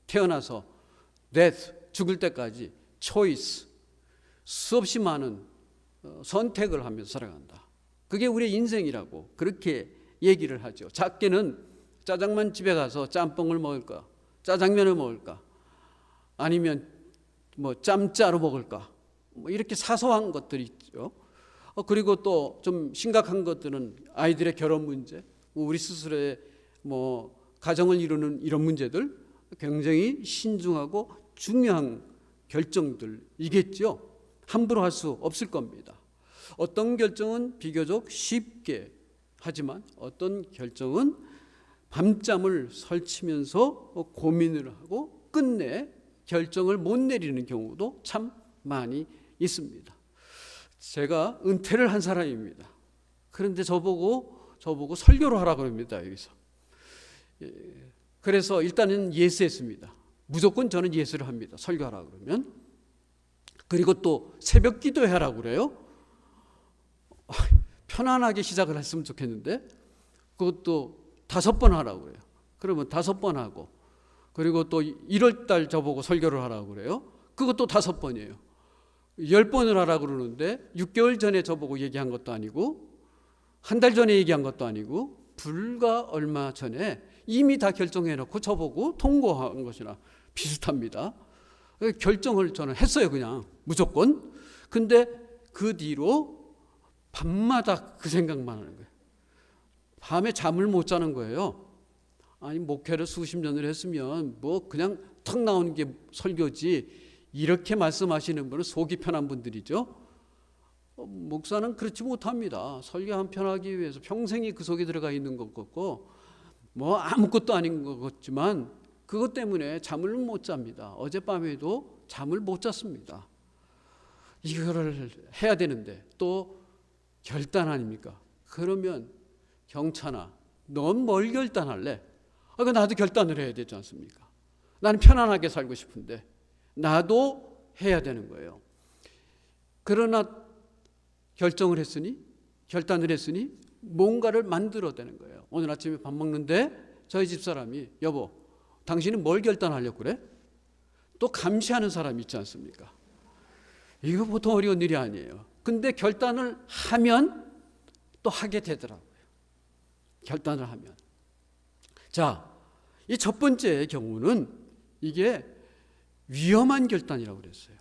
태어나서 death, 죽을 때까지 choice, 수없이 많은 선택을 하면서 살아간다. 그게 우리의 인생이라고 그렇게 얘기를 하죠. 작게는 짜장면 집에 가서 짬뽕을 먹을까? 짜장면을 먹을까? 아니면 뭐 짬짜로 먹을까? 뭐 이렇게 사소한 것들이 있죠. 그리고 또 좀 심각한 것들은 아이들의 결혼 문제, 우리 스스로의 뭐 가정을 이루는 이런 문제들 굉장히 신중하고 중요한 결정들이겠죠. 함부로 할 수 없을 겁니다. 어떤 결정은 비교적 쉽게 하지만 어떤 결정은 밤잠을 설치면서 고민을 하고 끝내 결정을 못 내리는 경우도 참 많이 있습니다. 제가 은퇴를 한 사람입니다. 그런데 저보고 설교를 하라고 합니다. 여기서. 그래서 일단은 예스했습니다. 무조건 저는 예스를 합니다. 설교하라고 그러면. 그리고 또 새벽 기도하라고 그래요. 편안하게 시작을 했으면 좋겠는데 그것도 5번 하라고 그래요. 그러면 5번 하고 그리고 또 1월 달 저보고 설교를 하라고 그래요. 그것도 5번이에요. 10번을 하라고 그러는데 6개월 전에 저보고 얘기한 것도 아니고 한 달 전에 얘기한 것도 아니고 불과 얼마 전에 이미 다 결정해놓고 저보고 통고한 것이나 비슷합니다. 결정을 저는 했어요. 그냥 무조건. 근데 그 뒤로 밤마다 그 생각만 하는 거예요. 밤에 잠을 못 자는 거예요. 아니 목회를 수십 년을 했으면 뭐 그냥 턱 나오는 게 설교지, 이렇게 말씀하시는 분은 속이 편한 분들이죠. 목사는 그렇지 못합니다. 설교 한 편 하기 위해서 평생이 그 속에 들어가 있는 것 같고 뭐 아무것도 아닌 것 같지만 그것 때문에 잠을 못 잡니다. 어젯밤에도 잠을 못 잤습니다. 이거를 해야 되는데 또 결단 아닙니까? 그러면 경찬아, 넌 뭘 결단할래? 나도 결단을 해야 되지 않습니까? 나는 편안하게 살고 싶은데 나도 해야 되는 거예요. 그러나 결단을 했으니 뭔가를 만들어내는 거예요. 오늘 아침에 밥 먹는데 저희 집사람이 여보, 당신은 뭘 결단하려고 그래? 또 감시하는 사람이 있지 않습니까? 이거 보통 어려운 일이 아니에요. 근데 결단을 하면 또 하게 되더라고요. 결단을 하면. 자, 이 첫 번째 경우는 이게 위험한 결단이라고 그랬어요.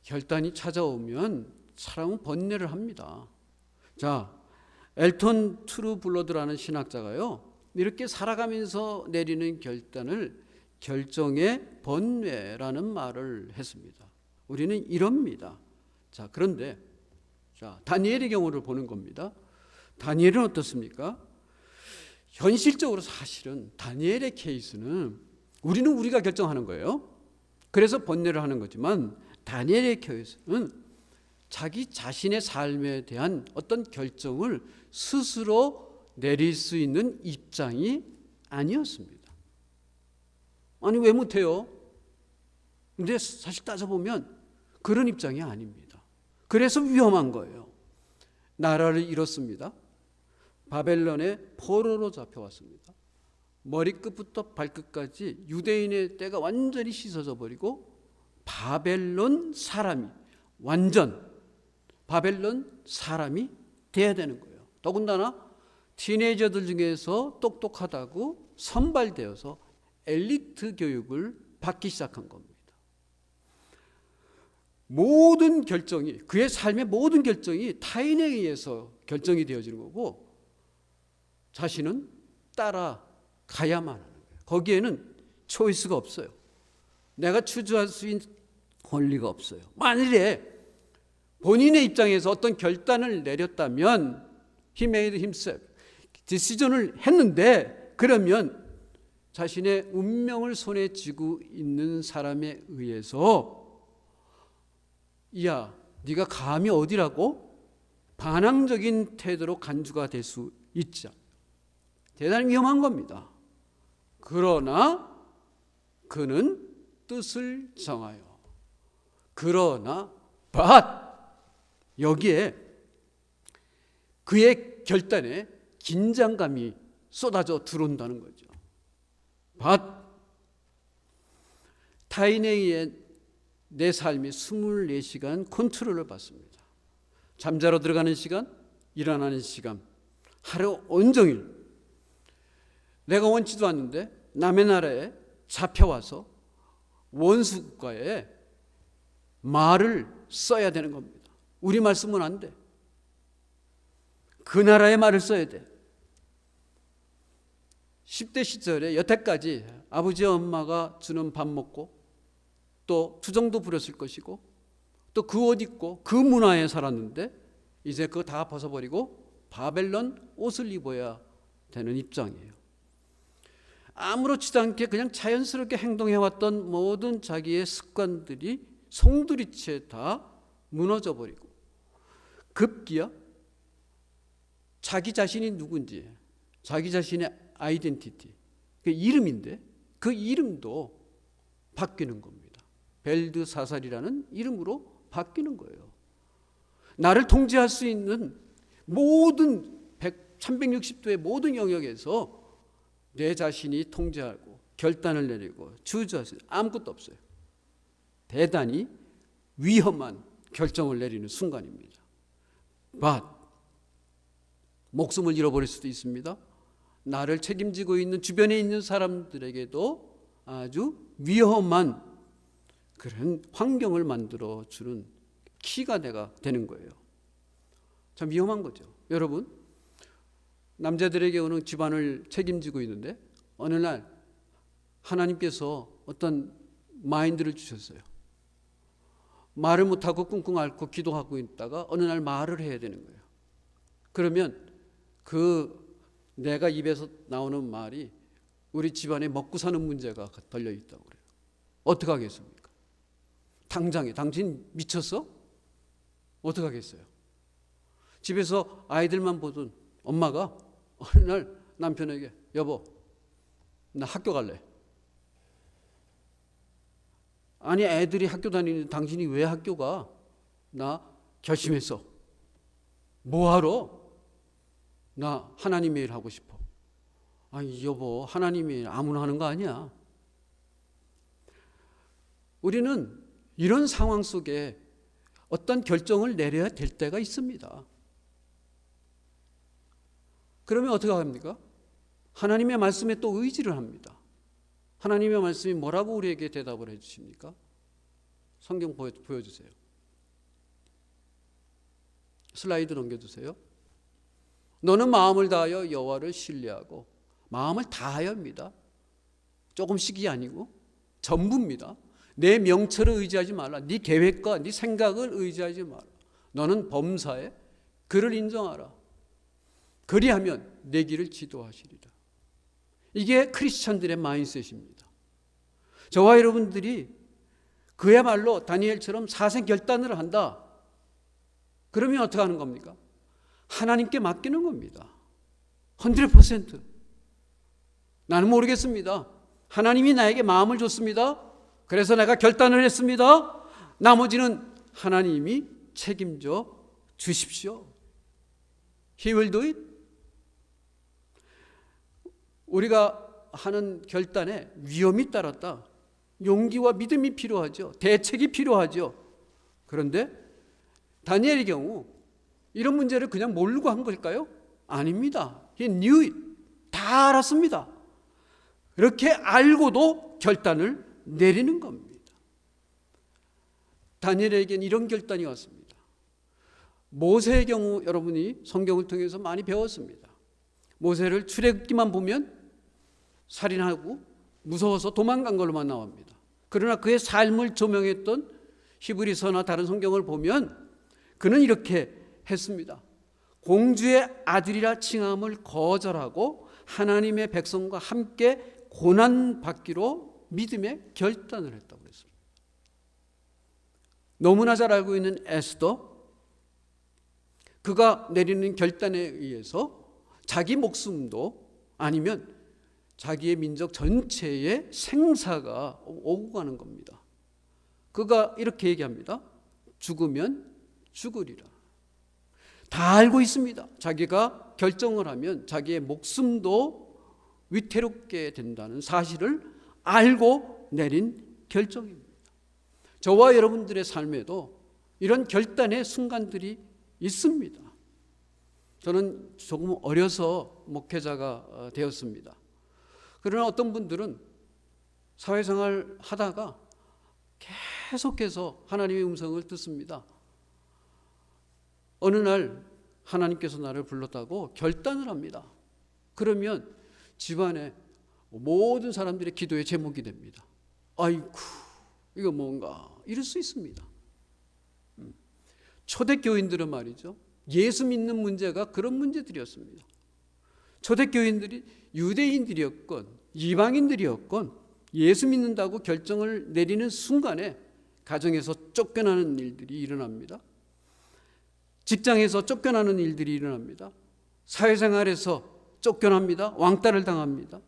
결단이 찾아오면 사람은 번뇌를 합니다. 자, 엘턴 트루블러드라는 신학자가요, 이렇게 살아가면서 내리는 결단을 결정의 번뇌라는 말을 했습니다. 우리는 이럽니다. 자, 그런데 다니엘의 경우를 보는 겁니다. 다니엘은 어떻습니까? 현실적으로 사실은 다니엘의 케이스는 우리가 결정하는 거예요. 그래서 번뇌를 하는 거지만 다니엘의 케이스는 자기 자신의 삶에 대한 어떤 결정을 스스로 내릴 수 있는 입장이 아니었습니다. 아니 왜 못해요? 근데 사실 따져보면 그런 입장이 아닙니다. 그래서 위험한 거예요. 나라를 잃었습니다. 바벨론의 포로로 잡혀왔습니다. 머리끝부터 발끝까지 유대인의 때가 완전히 씻어져 버리고 바벨론 사람이 돼야 되는 거예요. 더군다나 티네이저들 중에서 똑똑하다고 선발되어서 엘리트 교육을 받기 시작한 겁니다. 모든 결정이, 그의 삶의 모든 결정이 타인에 의해서 결정이 되어지는 거고 자신은 따라가야만 하는 거예요. 거기에는 초이스가 없어요. 내가 추주할 수 있는 권리가 없어요. 만일에 본인의 입장에서 어떤 결단을 내렸다면 he made himself decision을 했는데, 그러면 자신의 운명을 손에 쥐고 있는 사람에 의해서 야, 네가 감히 어디라고? 반항적인 태도로 간주가 될 수 있죠. 대단히 위험한 겁니다. 그러나 그는 뜻을 정하여. 그러나 여기에 그의 결단에 긴장감이 쏟아져 들어온다는 거죠. 타인에 의해 내 삶이 24시간 컨트롤을 받습니다. 잠자러 들어가는 시간, 일어나는 시간, 하루 온종일 내가 원치도 않는데 남의 나라에 잡혀와서 원수 국가에 말을 써야 되는 겁니다. 우리 말 쓰면 안 돼. 그 나라의 말을 써야 돼. 10대 시절에 여태까지 아버지 엄마가 주는 밥 먹고 또 투정도 부렸을 것이고 또 그 옷 입고 그 문화에 살았는데 이제 그거 다 벗어버리고 바벨론 옷을 입어야 되는 입장이에요. 아무렇지도 않게 그냥 자연스럽게 행동해왔던 모든 자기의 습관들이 송두리째 다 무너져버리고 급기야 자기 자신이 누군지, 자기 자신의 아이덴티티, 그 이름인데 그 이름도 바뀌는 겁니다. 벨드사살이라는 이름으로 바뀌는 거예요. 나를 통제할 수 있는 모든 360도의 모든 영역에서 내 자신이 통제하고 결단을 내리고 주저할 수 아무것도 없어요. 대단히 위험한 결정을 내리는 순간입니다. 목숨을 잃어버릴 수도 있습니다. 나를 책임지고 있는 주변에 있는 사람들에게도 아주 위험한 그런 환경을 만들어주는 키가 내가 되는 거예요. 참 위험한 거죠. 여러분, 남자들에게 오는 집안을 책임지고 있는데 어느 날 하나님께서 어떤 마인드를 주셨어요. 말을 못하고 끙끙 앓고 기도하고 있다가 어느 날 말을 해야 되는 거예요. 그러면 내가 입에서 나오는 말이 우리 집안에 먹고 사는 문제가 걸려 있다고 그래요. 어떻게 하겠습니까? 당장에 당신 미쳤어? 어떻게 하겠어요? 집에서 아이들만 보던 엄마가 어느 날 남편에게 여보 나 학교 갈래. 아니 애들이 학교 다니는데 당신이 왜 학교 가? 나 결심했어. 뭐하러? 나 하나님의 일 하고 싶어. 아니 여보 하나님의 일 아무나 하는 거 아니야. 우리는 이런 상황 속에 어떤 결정을 내려야 될 때가 있습니다. 그러면 어떻게 합니까? 하나님의 말씀에 또 의지를 합니다. 하나님의 말씀이 뭐라고 우리에게 대답을 해주십니까? 성경 보여주세요. 슬라이드 넘겨주세요. 너는 마음을 다하여 여호와를 신뢰하고 마음을 다하여입니다. 조금씩이 아니고 전부입니다. 내 명철을 의지하지 말라. 네 계획과 네 생각을 의지하지 말라. 너는 범사에 그를 인정하라. 그리하면 내 길을 지도하시리라. 이게 크리스천들의 마인드셋입니다. 저와 여러분들이 그야말로 다니엘처럼 사생결단을 한다. 그러면 어떻게 하는 겁니까? 하나님께 맡기는 겁니다. 100%. 나는 모르겠습니다. 하나님이 나에게 마음을 줬습니다. 그래서 내가 결단을 했습니다. 나머지는 하나님이 책임져 주십시오. He will do it. 우리가 하는 결단에 위험이 따랐다. 용기와 믿음이 필요하죠. 대책이 필요하죠. 그런데 다니엘의 경우 이런 문제를 그냥 모르고 한 걸까요? 아닙니다. He knew it. 다 알았습니다. 그렇게 알고도 결단을 내리는 겁니다. 다니엘에게는 이런 결단이 왔습니다. 모세의 경우 여러분이 성경을 통해서 많이 배웠습니다. 모세를 출애굽기만 보면 살인하고 무서워서 도망간 걸로만 나옵니다. 그러나 그의 삶을 조명했던 히브리서나 다른 성경을 보면 그는 이렇게 했습니다. 공주의 아들이라 칭함을 거절하고 하나님의 백성과 함께 고난받기로 믿음의 결단을 했다고 그랬습니다. 너무나 잘 알고 있는 에스더, 그가 내리는 결단에 의해서 자기 목숨도 아니면 자기의 민족 전체의 생사가 오고 가는 겁니다. 그가 이렇게 얘기합니다. 죽으면 죽으리라. 다 알고 있습니다. 자기가 결정을 하면 자기의 목숨도 위태롭게 된다는 사실을 알고 내린 결정입니다. 저와 여러분들의 삶에도 이런 결단의 순간들이 있습니다. 저는 조금 어려서 목회자가 되었습니다. 그러나 어떤 분들은 사회생활 하다가 계속해서 하나님의 음성을 듣습니다. 어느 날 하나님께서 나를 불렀다고 결단을 합니다. 그러면 집안에 모든 사람들의 기도의 제목이 됩니다. 아이고 이거 뭔가 이럴 수 있습니다. 초대교인들은 말이죠. 예수 믿는 문제가 그런 문제들이었습니다. 초대교인들이 유대인들이었건 이방인들이었건 예수 믿는다고 결정을 내리는 순간에 가정에서 쫓겨나는 일들이 일어납니다. 직장에서 쫓겨나는 일들이 일어납니다. 사회생활에서 쫓겨납니다. 왕따를 당합니다.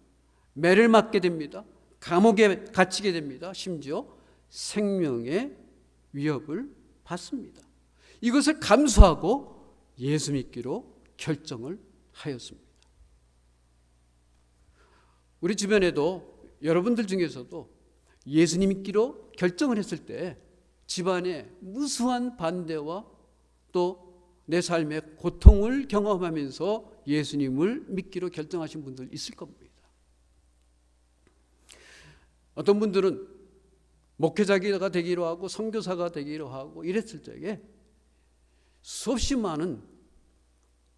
매를 맞게 됩니다. 감옥에 갇히게 됩니다. 심지어 생명의 위협을 받습니다. 이것을 감수하고 예수 믿기로 결정을 하였습니다. 우리 주변에도 여러분들 중에서도 예수님 믿기로 결정을 했을 때 집안에 무수한 반대와 또 내 삶의 고통을 경험하면서 예수님을 믿기로 결정하신 분들 있을 겁니다. 어떤 분들은 목회자가 되기로 하고 선교사가 되기로 하고 이랬을 적에 수없이 많은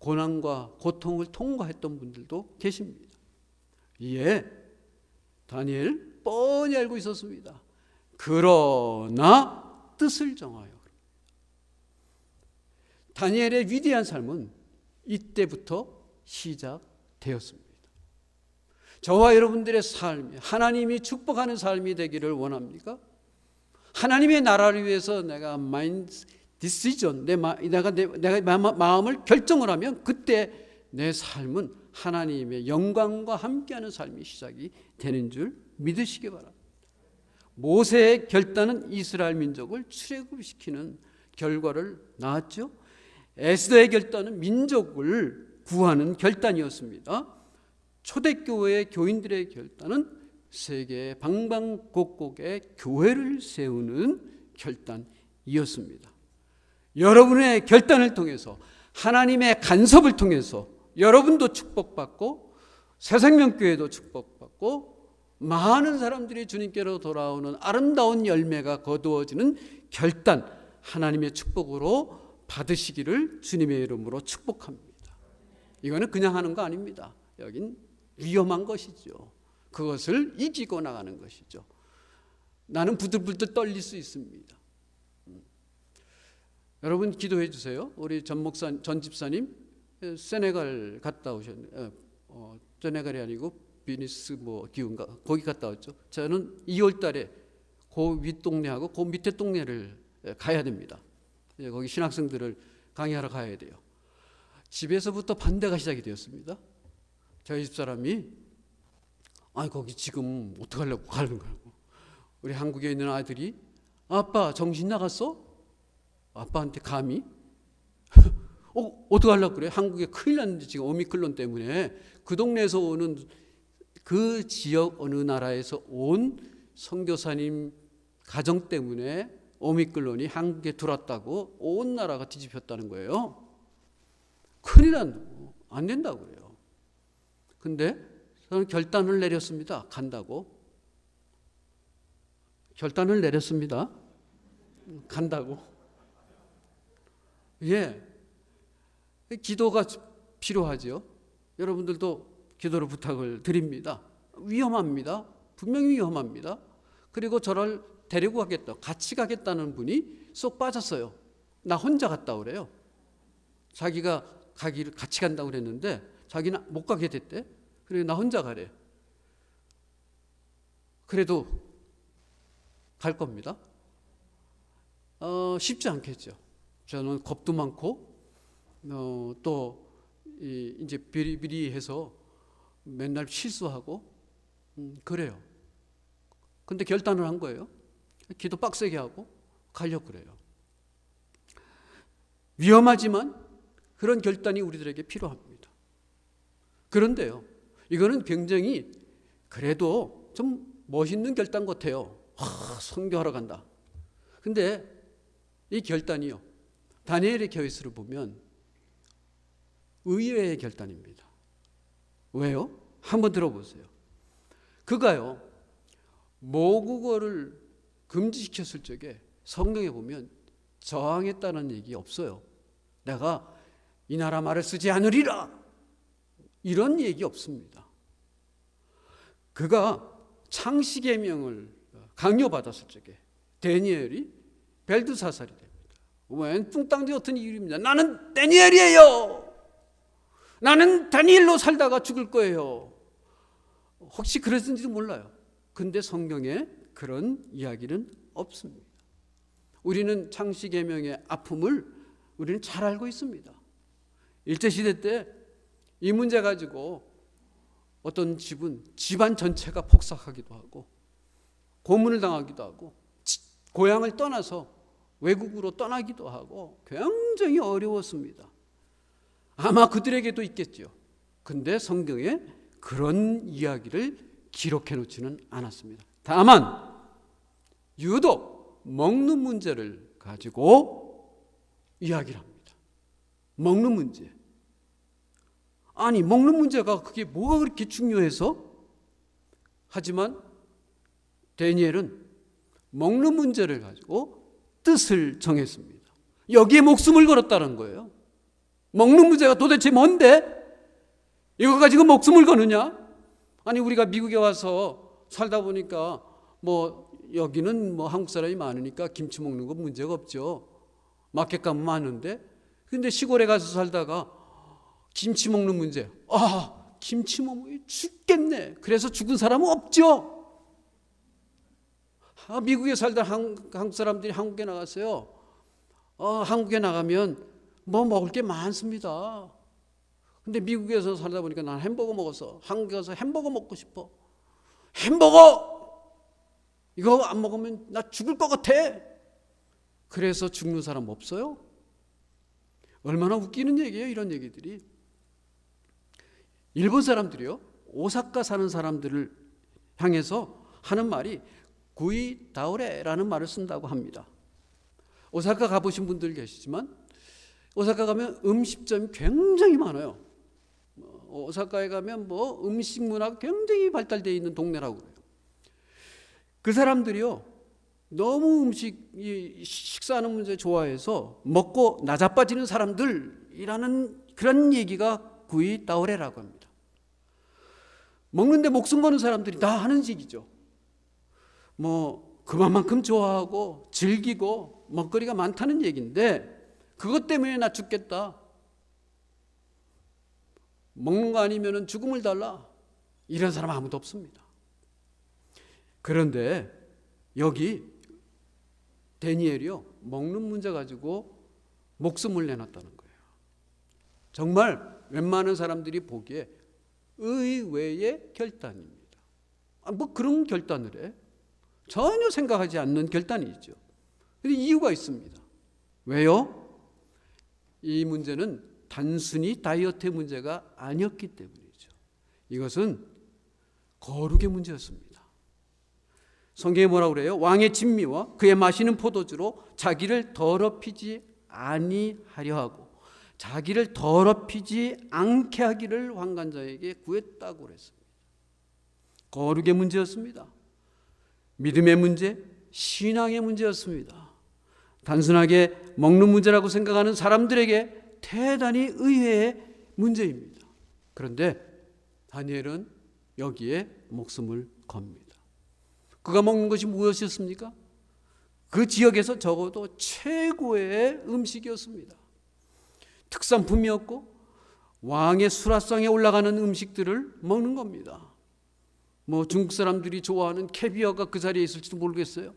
고난과 고통을 통과했던 분들도 계십니다. 이에 다니엘 뻔히 알고 있었습니다. 그러나 뜻을 정하여. 다니엘의 위대한 삶은 이때부터 시작되었습니다. 저와 여러분들의 삶이 하나님이 축복하는 삶이 되기를 원합니까? 하나님의 나라를 위해서 내가 마인드 디시전, 내가 마음을 결정을 하면 그때 내 삶은 하나님의 영광과 함께하는 삶이 시작이 되는 줄 믿으시기 바랍니다. 모세의 결단은 이스라엘 민족을 출애굽시키는 결과를 낳았죠. 에스더의 결단은 민족을 구하는 결단이었습니다. 초대교회의 교인들의 결단은 세계 방방곡곡에 교회를 세우는 결단이었습니다. 여러분의 결단을 통해서 하나님의 간섭을 통해서 여러분도 축복받고 새생명교회도 축복받고 많은 사람들이 주님께로 돌아오는 아름다운 열매가 거두어지는 결단, 하나님의 축복으로 받으시기를 주님의 이름으로 축복합니다. 이거는 그냥 하는 거 아닙니다. 여긴 위험한 것이죠. 그것을 이기고 나가는 것이죠. 나는 부들부들 떨릴 수 있습니다. 여러분 기도해 주세요. 우리 전 집사님 세네갈 갔다 오셨네요. 세네갈이 아니고 비니스 기운가 거기 갔다 왔죠. 저는 2월 달에 그 윗동네하고 그 밑에 동네를 가야 됩니다. 거기 신학생들을 강의하러 가야 돼요. 집에서부터 반대가 시작이 되었습니다. 저희 집사람이 거기 지금 어떡하려고 가는 거라고. 우리 한국에 있는 아들이 아빠 정신 나갔어? 아빠한테 감히? 어떡하려고 그래? 한국에 큰일 났는데 지금 오미클론 때문에 그 동네에서 오는 그 지역 어느 나라에서 온 선교사님 가정 때문에 오미클론이 한국에 들어왔다고 온 나라가 뒤집혔다는 거예요. 큰일 난다고. 안 된다고 그래요. 근데 저는 결단을 내렸습니다. 간다고. 결단을 내렸습니다. 간다고. 예. 기도가 필요하죠. 여러분들도 기도를 부탁을 드립니다. 위험합니다. 분명히 위험합니다. 그리고 저를 데리고 가겠다, 같이 가겠다는 분이 쏙 빠졌어요. 나 혼자 갔다 오래요. 자기가 가기를 같이 간다고 그랬는데 자기는 못 가게 됐대. 그래서 나 혼자 가래. 그래도 갈 겁니다. 쉽지 않겠죠. 저는 겁도 많고 또 이제 비리비리해서 맨날 실수하고 그래요. 근데 결단을 한 거예요. 기도 빡세게 하고 가려고 그래요. 위험하지만 그런 결단이 우리들에게 필요합니다. 그런데요, 이거는 굉장히 그래도 좀 멋있는 결단 같아요. 선교하러 간다. 근데 이 결단이요, 다니엘의 케이스를 보면 의외의 결단입니다. 왜요? 한번 들어보세요. 그가요, 모국어를 금지시켰을 적에 성경에 보면 저항했다는 얘기 없어요. 내가 이 나라 말을 쓰지 않으리라, 이런 얘기 없습니다. 그가 창시계명을 강요받았을 적에 다니엘이 벨드사살이 됩니다. 웬 뚱땅지 같은 이유입니다. 나는 다니엘이에요. 나는 다니엘로 살다가 죽을 거예요. 혹시 그랬는지도 몰라요. 근데 성경에 그런 이야기는 없습니다. 우리는 창시계명의 아픔을 우리는 잘 알고 있습니다. 일제시대 때 이 문제 가지고 어떤 집안 전체가 폭삭하기도 하고 고문을 당하기도 하고 고향을 떠나서 외국으로 떠나기도 하고 굉장히 어려웠습니다. 아마 그들에게도 있겠죠. 근데 성경에 그런 이야기를 기록해 놓지는 않았습니다. 다만 유독 먹는 문제를 가지고 이야기를 합니다. 먹는 문제. 아니, 먹는 문제가 그게 뭐가 그렇게 중요해서? 하지만 다니엘은 먹는 문제를 가지고 뜻을 정했습니다. 여기에 목숨을 걸었다는 거예요. 먹는 문제가 도대체 뭔데? 이거 가지고 목숨을 거느냐? 아니 우리가 미국에 와서 살다 보니까 뭐 여기는 뭐 한국 사람이 많으니까 김치 먹는 거 문제가 없죠. 마켓 가면 많은데, 근데 시골에 가서 살다가 김치 먹는 문제, 김치 먹으면 죽겠네. 그래서 죽은 사람은 없죠. 미국에 살다 한국 사람들이 한국에 나갔어요. 한국에 나가면 뭐 먹을 게 많습니다. 근데 미국에서 살다 보니까 난 햄버거 먹었어. 한국에 가서 햄버거 먹고 싶어. 햄버거! 이거 안 먹으면 나 죽을 것 같아. 그래서 죽는 사람 없어요? 얼마나 웃기는 얘기예요, 이런 얘기들이. 일본 사람들이요, 오사카 사는 사람들을 향해서 하는 말이 구이 다오레라는 말을 쓴다고 합니다. 오사카 가보신 분들 계시지만 오사카 가면 음식점이 굉장히 많아요. 오사카에 가면 뭐 음식 문화가 굉장히 발달되어 있는 동네라고 그래요. 그 사람들이요, 너무 식사하는 문제 좋아해서 먹고 나자빠지는 사람들이라는 그런 얘기가 구이 다오레라고 합니다. 먹는데 목숨 거는 사람들이 다 하는 얘기죠. 뭐 그만큼 좋아하고 즐기고 먹거리가 많다는 얘기인데, 그것 때문에 나 죽겠다, 먹는 거 아니면 죽음을 달라, 이런 사람 아무도 없습니다. 그런데 여기 다니엘이요, 먹는 문제 가지고 목숨을 내놨다는 거예요. 정말 웬만한 사람들이 보기에 의외의 결단입니다. 뭐 그런 결단을 해? 전혀 생각하지 않는 결단이 있죠. 근데 이유가 있습니다. 왜요? 이 문제는 단순히 다이어트의 문제가 아니었기 때문이죠. 이것은 거룩의 문제였습니다. 성경에 뭐라고 그래요? 왕의 진미와 그의 마시는 포도주로 자기를 더럽히지 아니하려 하고 자기를 더럽히지 않게 하기를 환관자에게 구했다고 그랬습니다. 거룩의 문제였습니다. 믿음의 문제, 신앙의 문제였습니다. 단순하게 먹는 문제라고 생각하는 사람들에게 대단히 의외의 문제입니다. 그런데 다니엘은 여기에 목숨을 겁니다. 그가 먹는 것이 무엇이었습니까? 그 지역에서 적어도 최고의 음식이었습니다. 특산품이었고 왕의 수라상에 올라가는 음식들을 먹는 겁니다. 뭐 중국 사람들이 좋아하는 캐비어가 그 자리에 있을지도 모르겠어요.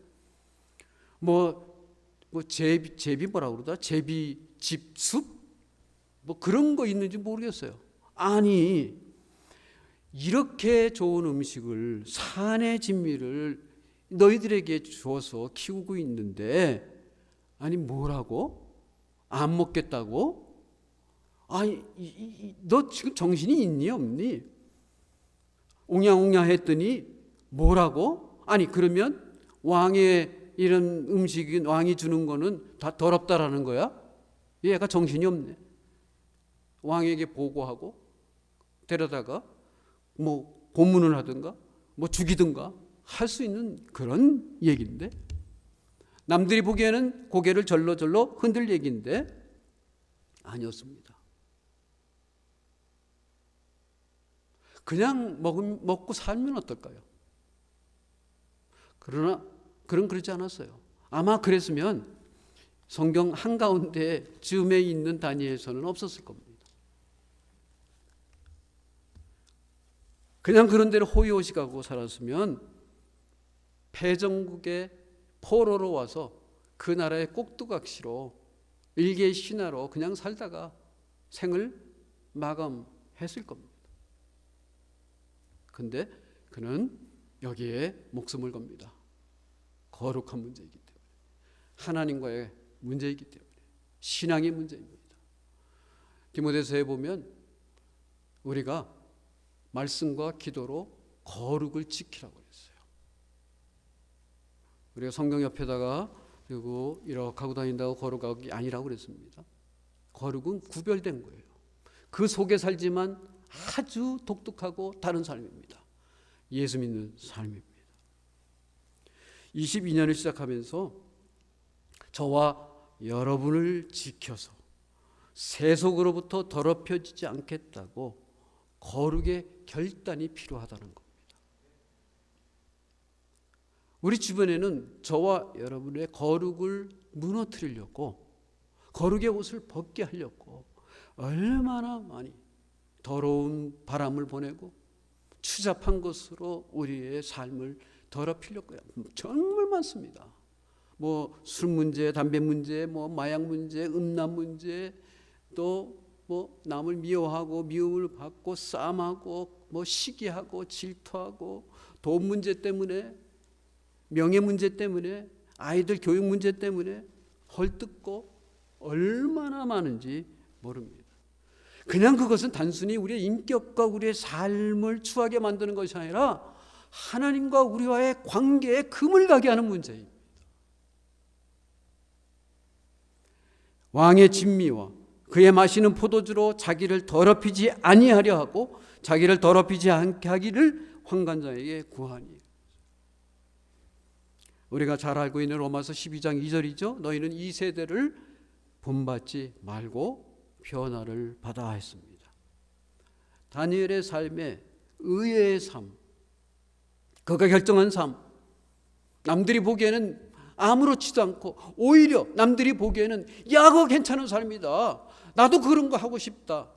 제비 뭐라고 그러다? 제비집숲? 뭐 그런 거 있는지 모르겠어요. 아니, 이렇게 좋은 음식을, 산의 진미를 너희들에게 주어서 키우고 있는데, 아니 뭐라고? 안 먹겠다고? 아니, 너 지금 정신이 있니 없니? 옹냥옹냥 했더니 뭐라고? 아니 그러면 왕의 이런 음식이 왕이 주는 거는 다 더럽다라는 거야? 얘가 정신이 없네. 왕에게 보고하고 데려다가 뭐 고문을 하든가 뭐 죽이든가 할 수 있는 그런 얘기인데, 남들이 보기에는 고개를 절로절로 흔들 얘기인데 아니었습니다. 그냥 먹고 살면 어떨까요? 그러나 그러지 않았어요. 아마 그랬으면 성경 한가운데 즈음에 있는 다니엘서는 없었을 겁니다. 그냥 그런 대로 호의호식하고 살았으면 패전국의 포로로 와서 그 나라의 꼭두각시로 일개의 신하로 그냥 살다가 생을 마감했을 겁니다. 근데 그는 여기에 목숨을 겁니다. 거룩한 문제이기 때문에, 하나님과의 문제이기 때문에, 신앙의 문제입니다. 디모데서에 보면 우리가 말씀과 기도로 거룩을 지키라고 했어요. 우리가 성경 옆에다가 그리고 이렇게 하고 다닌다고 거룩하기 아니라고 그랬습니다. 거룩은 구별된 거예요. 그 속에 살지만 아주 독특하고 다른 삶입니다. 예수 믿는 삶입니다. 22년을 시작하면서 저와 여러분을 지켜서 세속으로부터 더럽혀지지 않겠다고 거룩의 결단이 필요하다는 겁니다. 우리 주변에는 저와 여러분의 거룩을 무너뜨리려고, 거룩의 옷을 벗게 하려고 얼마나 많이 더러운 바람을 보내고 추잡한 것으로 우리의 삶을 더럽히려고 정말 많습니다. 뭐 술 문제, 담배 문제, 뭐 마약 문제, 음란 문제, 또 뭐 남을 미워하고 미움을 받고 싸움하고 뭐 시기하고 질투하고 돈 문제 때문에, 명예 문제 때문에, 아이들 교육 문제 때문에 헐뜯고 얼마나 많은지 모릅니다. 그냥 그것은 단순히 우리의 인격과 우리의 삶을 추하게 만드는 것이 아니라 하나님과 우리와의 관계에 금을 가게 하는 문제입니다. 왕의 진미와 그의 마시는 포도주로 자기를 더럽히지 아니하려 하고 자기를 더럽히지 않게 하기를 환관자에게 구하니. 우리가 잘 알고 있는 로마서 12장 2절이죠. 너희는 이 세대를 본받지 말고 변화를 받아 했습니다. 다니엘의 삶에 의의 삶, 그가 결정한 삶, 남들이 보기에는 아무렇지도 않고 오히려 남들이 보기에는 야, 그거 괜찮은 삶이다, 나도 그런 거 하고 싶다,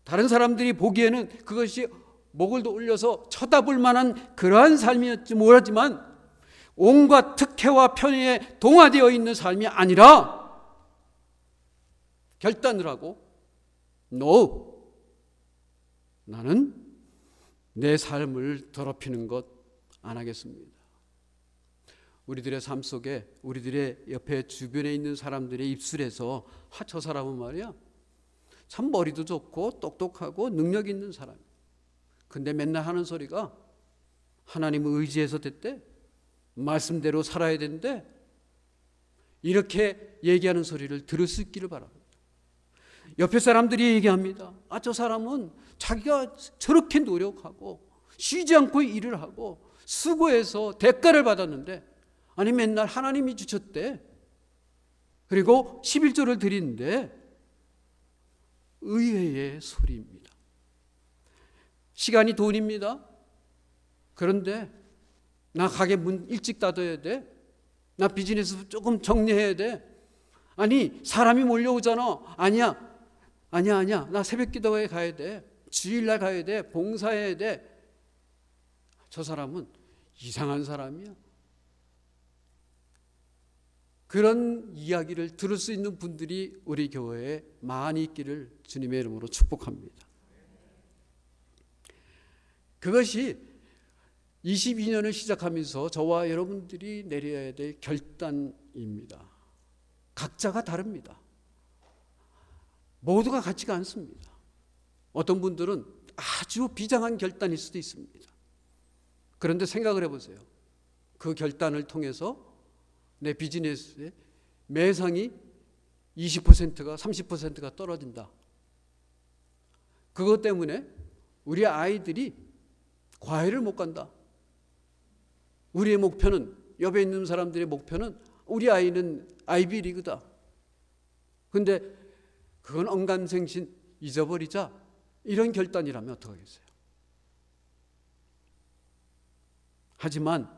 다른 사람들이 보기에는 그것이 목을 올려서 쳐다볼 만한 그러한 삶이었지 모르지만 온갖 특혜와 편의에 동화되어 있는 삶이 아니라 결단을 하고 No, 나는 내 삶을 더럽히는 것 안 하겠습니다. 우리들의 삶 속에 우리들의 옆에 주변에 있는 사람들의 입술에서 저 사람은 말이야 참 머리도 좋고 똑똑하고 능력 있는 사람, 근데 맨날 하는 소리가 하나님을 의지해서 됐대, 말씀대로 살아야 된대, 이렇게 얘기하는 소리를 들을 수 있기를 바랍니다. 옆에 사람들이 얘기합니다. 저 사람은 자기가 저렇게 노력하고 쉬지 않고 일을 하고 수고해서 대가를 받았는데 아니 맨날 하나님이 주셨대, 그리고 11조를 드리는데 의외의 소리입니다. 시간이 돈입니다. 그런데 나 가게 문 일찍 닫아야 돼, 나 비즈니스 조금 정리해야 돼, 아니 사람이 몰려오잖아, 아니야 나 새벽 기도회에 가야 돼, 주일날 가야 돼, 봉사해야 돼. 저 사람은 이상한 사람이야. 그런 이야기를 들을 수 있는 분들이 우리 교회에 많이 있기를 주님의 이름으로 축복합니다. 그것이 22년을 시작하면서 저와 여러분들이 내려야 될 결단입니다. 각자가 다릅니다. 모두가 같지가 않습니다. 어떤 분들은 아주 비장한 결단일 수도 있습니다. 그런데 생각을 해보세요. 그 결단을 통해서 내 비즈니스의 매상이 20%가 30%가 떨어진다. 그것 때문에 우리 아이들이 과외를 못 간다. 우리의 목표는, 옆에 있는 사람들의 목표는 우리 아이는 아이비리그다. 근데 그건 언감생신 잊어버리자, 이런 결단이라면 어떡하겠어요? 하지만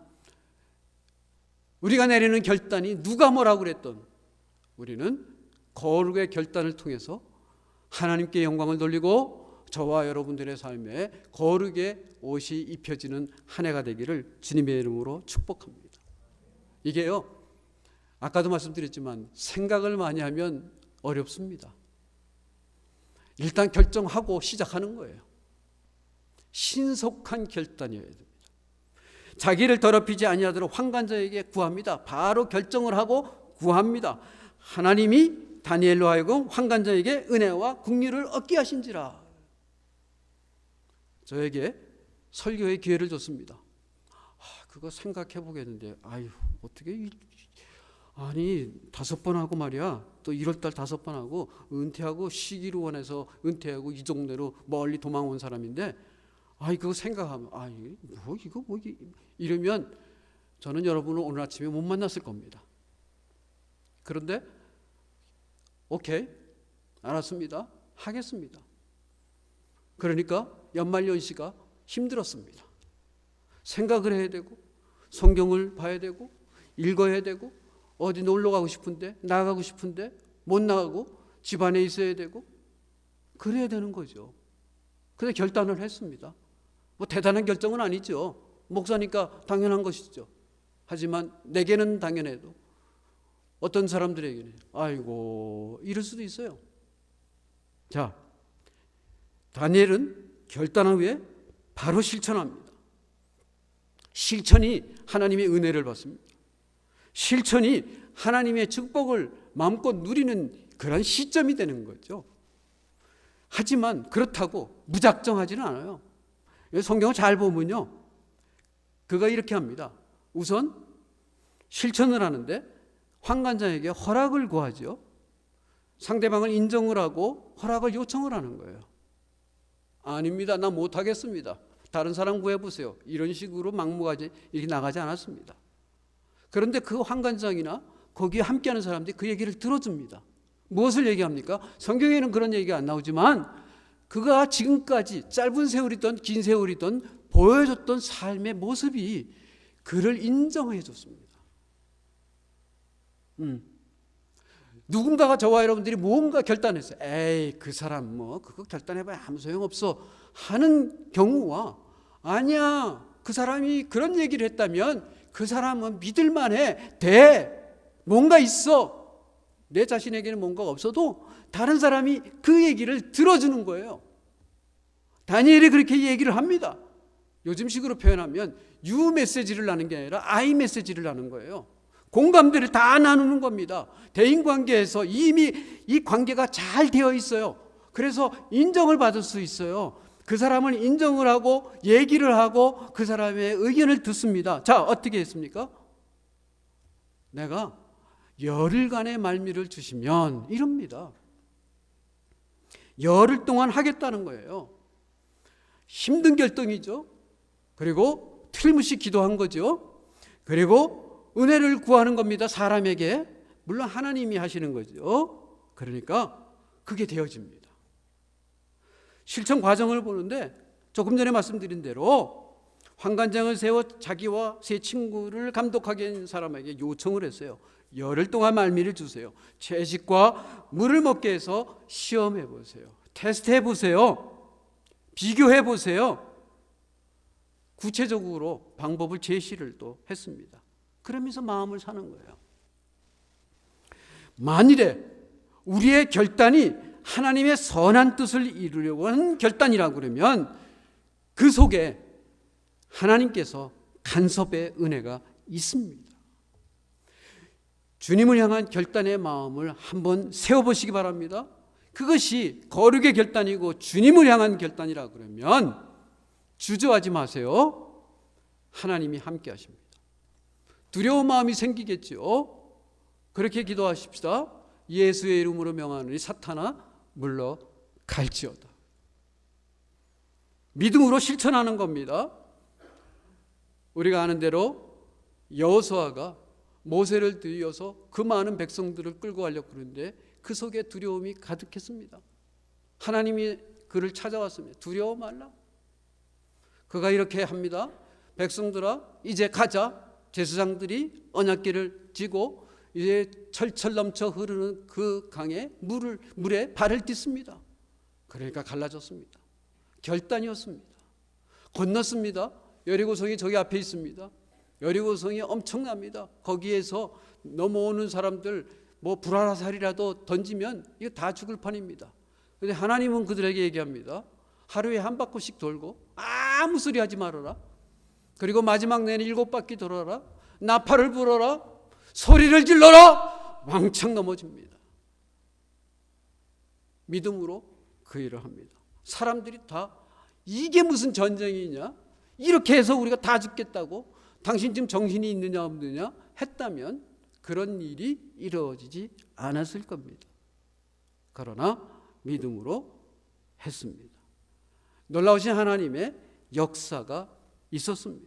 우리가 내리는 결단이 누가 뭐라고 그랬던, 우리는 거룩의 결단을 통해서 하나님께 영광을 돌리고 저와 여러분들의 삶에 거룩의 옷이 입혀지는 한 해가 되기를 주님의 이름으로 축복합니다. 이게요, 아까도 말씀드렸지만 생각을 많이 하면 어렵습니다. 일단 결정하고 시작하는 거예요. 신속한 결단이어야 됩니다. 자기를 더럽히지 아니하도록 환관자에게 구합니다. 바로 결정을 하고 구합니다. 하나님이 다니엘로 하여금 환관자에게 은혜와 긍휼을 얻게 하신지라. 저에게 설교의 기회를 줬습니다. 그거 생각해 보겠는데, 어떻게 아니 5번 하고 말이야, 또 1월달 5번 하고 은퇴하고 쉬기로 원해서 은퇴하고 이 동네로 멀리 도망온 사람인데, 그거 생각하면 이거 이러면 저는 여러분을 오늘 아침에 못 만났을 겁니다. 그런데 오케이, 알았습니다. 하겠습니다. 그러니까 연말연시가 힘들었습니다. 생각을 해야 되고 성경을 봐야 되고 읽어야 되고 어디 놀러 가고 싶은데 나가고 싶은데 못 나가고 집안에 있어야 되고 그래야 되는 거죠. 그래서 결단을 했습니다. 뭐 대단한 결정은 아니죠. 목사니까 당연한 것이죠. 하지만 내게는 당연해도 어떤 사람들에게는 아이고 이럴 수도 있어요. 자, 다니엘은 결단한 후에 바로 실천합니다. 실천이 하나님의 은혜를 받습니다. 실천이 하나님의 축복을 마음껏 누리는 그런 시점이 되는 거죠. 하지만 그렇다고 무작정하지는 않아요. 성경을 잘 보면요, 그가 이렇게 합니다. 우선 실천을 하는데 환관장에게 허락을 구하죠. 상대방을 인정을 하고 허락을 요청을 하는 거예요. 아닙니다. 나 못하겠습니다. 다른 사람 구해보세요. 이런 식으로 막무가내 이렇게 나가지 않았습니다. 그런데 그 환관장이나 거기에 함께하는 사람들이 그 얘기를 들어줍니다. 무엇을 얘기합니까? 성경에는 그런 얘기가 안 나오지만 그가 지금까지 짧은 세월이든 긴 세월이든 보여줬던 삶의 모습이 그를 인정해 줬습니다. 누군가가 저와 여러분들이 무언가 결단했어요. 에이, 그 사람 뭐 그거 결단해봐야 아무 소용없어 하는 경우와, 아니야, 그 사람이 그런 얘기를 했다면 그 사람은 믿을만해, 뭔가 있어. 내 자신에게는 뭔가가 없어도 다른 사람이 그 얘기를 들어주는 거예요. 다니엘이 그렇게 얘기를 합니다. 요즘식으로 표현하면 유 메시지를 나누는 게 아니라 아이 메시지를 나누는 거예요. 공감대를 다 나누는 겁니다. 대인관계에서 이미 이 관계가 잘 되어 있어요. 그래서 인정을 받을 수 있어요. 그 사람을 인정을 하고 얘기를 하고 그 사람의 의견을 듣습니다. 자, 어떻게 했습니까? 내가 열흘간의 말미를 주시면, 이럽니다. 열흘 동안 하겠다는 거예요. 힘든 결정이죠. 그리고 틀림없이 기도한 거죠. 그리고 은혜를 구하는 겁니다. 사람에게. 물론 하나님이 하시는 거죠. 그러니까 그게 되어집니다. 실천 과정을 보는데 조금 전에 말씀드린 대로 환관장을 세워 자기와 세 친구를 감독하게 한 사람에게 요청을 했어요. 열흘 동안 말미를 주세요. 채식과 물을 먹게 해서 시험해 보세요. 테스트해 보세요. 비교해 보세요. 구체적으로 방법을 제시를 또 했습니다. 그러면서 마음을 사는 거예요. 만일에 우리의 결단이 하나님의 선한 뜻을 이루려고 하는 결단이라고 그러면 그 속에 하나님께서 간섭의 은혜가 있습니다. 주님을 향한 결단의 마음을 한번 세워보시기 바랍니다. 그것이 거룩의 결단이고 주님을 향한 결단이라 그러면 주저하지 마세요. 하나님이 함께 하십니다. 두려운 마음이 생기겠죠. 그렇게 기도하십시다. 예수의 이름으로 명하노니 사탄아 물러갈지어다. 믿음으로 실천하는 겁니다. 우리가 아는 대로 여호수아가 모세를 들여서 그 많은 백성들을 끌고 가려고 그러는데 그 속에 두려움이 가득했습니다. 하나님이 그를 찾아왔습니다. 두려워 말라. 그가 이렇게 합니다. 백성들아, 이제 가자. 제사장들이 언약궤를 쥐고 이제 철철 넘쳐 흐르는 그 강에 물에 발을 딛습니다. 그러니까 갈라졌습니다. 결단이었습니다. 건넜습니다. 여리고성이 저기 앞에 있습니다. 여리고성이 엄청납니다. 거기에서 넘어오는 사람들 뭐 불화살이라도 던지면 이거 다 죽을 판입니다. 그런데 하나님은 그들에게 얘기합니다. 하루에 한 바퀴씩 돌고 아무 소리 하지 말아라. 그리고 마지막 내내 7바퀴 돌아라. 나팔을 불어라. 소리를 질러라. 왕창 넘어집니다. 믿음으로 그 일을 합니다. 사람들이 다 이게 무슨 전쟁이냐? 이렇게 해서 우리가 다 죽겠다고? 당신 지금 정신이 있느냐 없느냐 했다면 그런 일이 이루어지지 않았을 겁니다. 그러나 믿음으로 했습니다. 놀라우신 하나님의 역사가 있었습니다.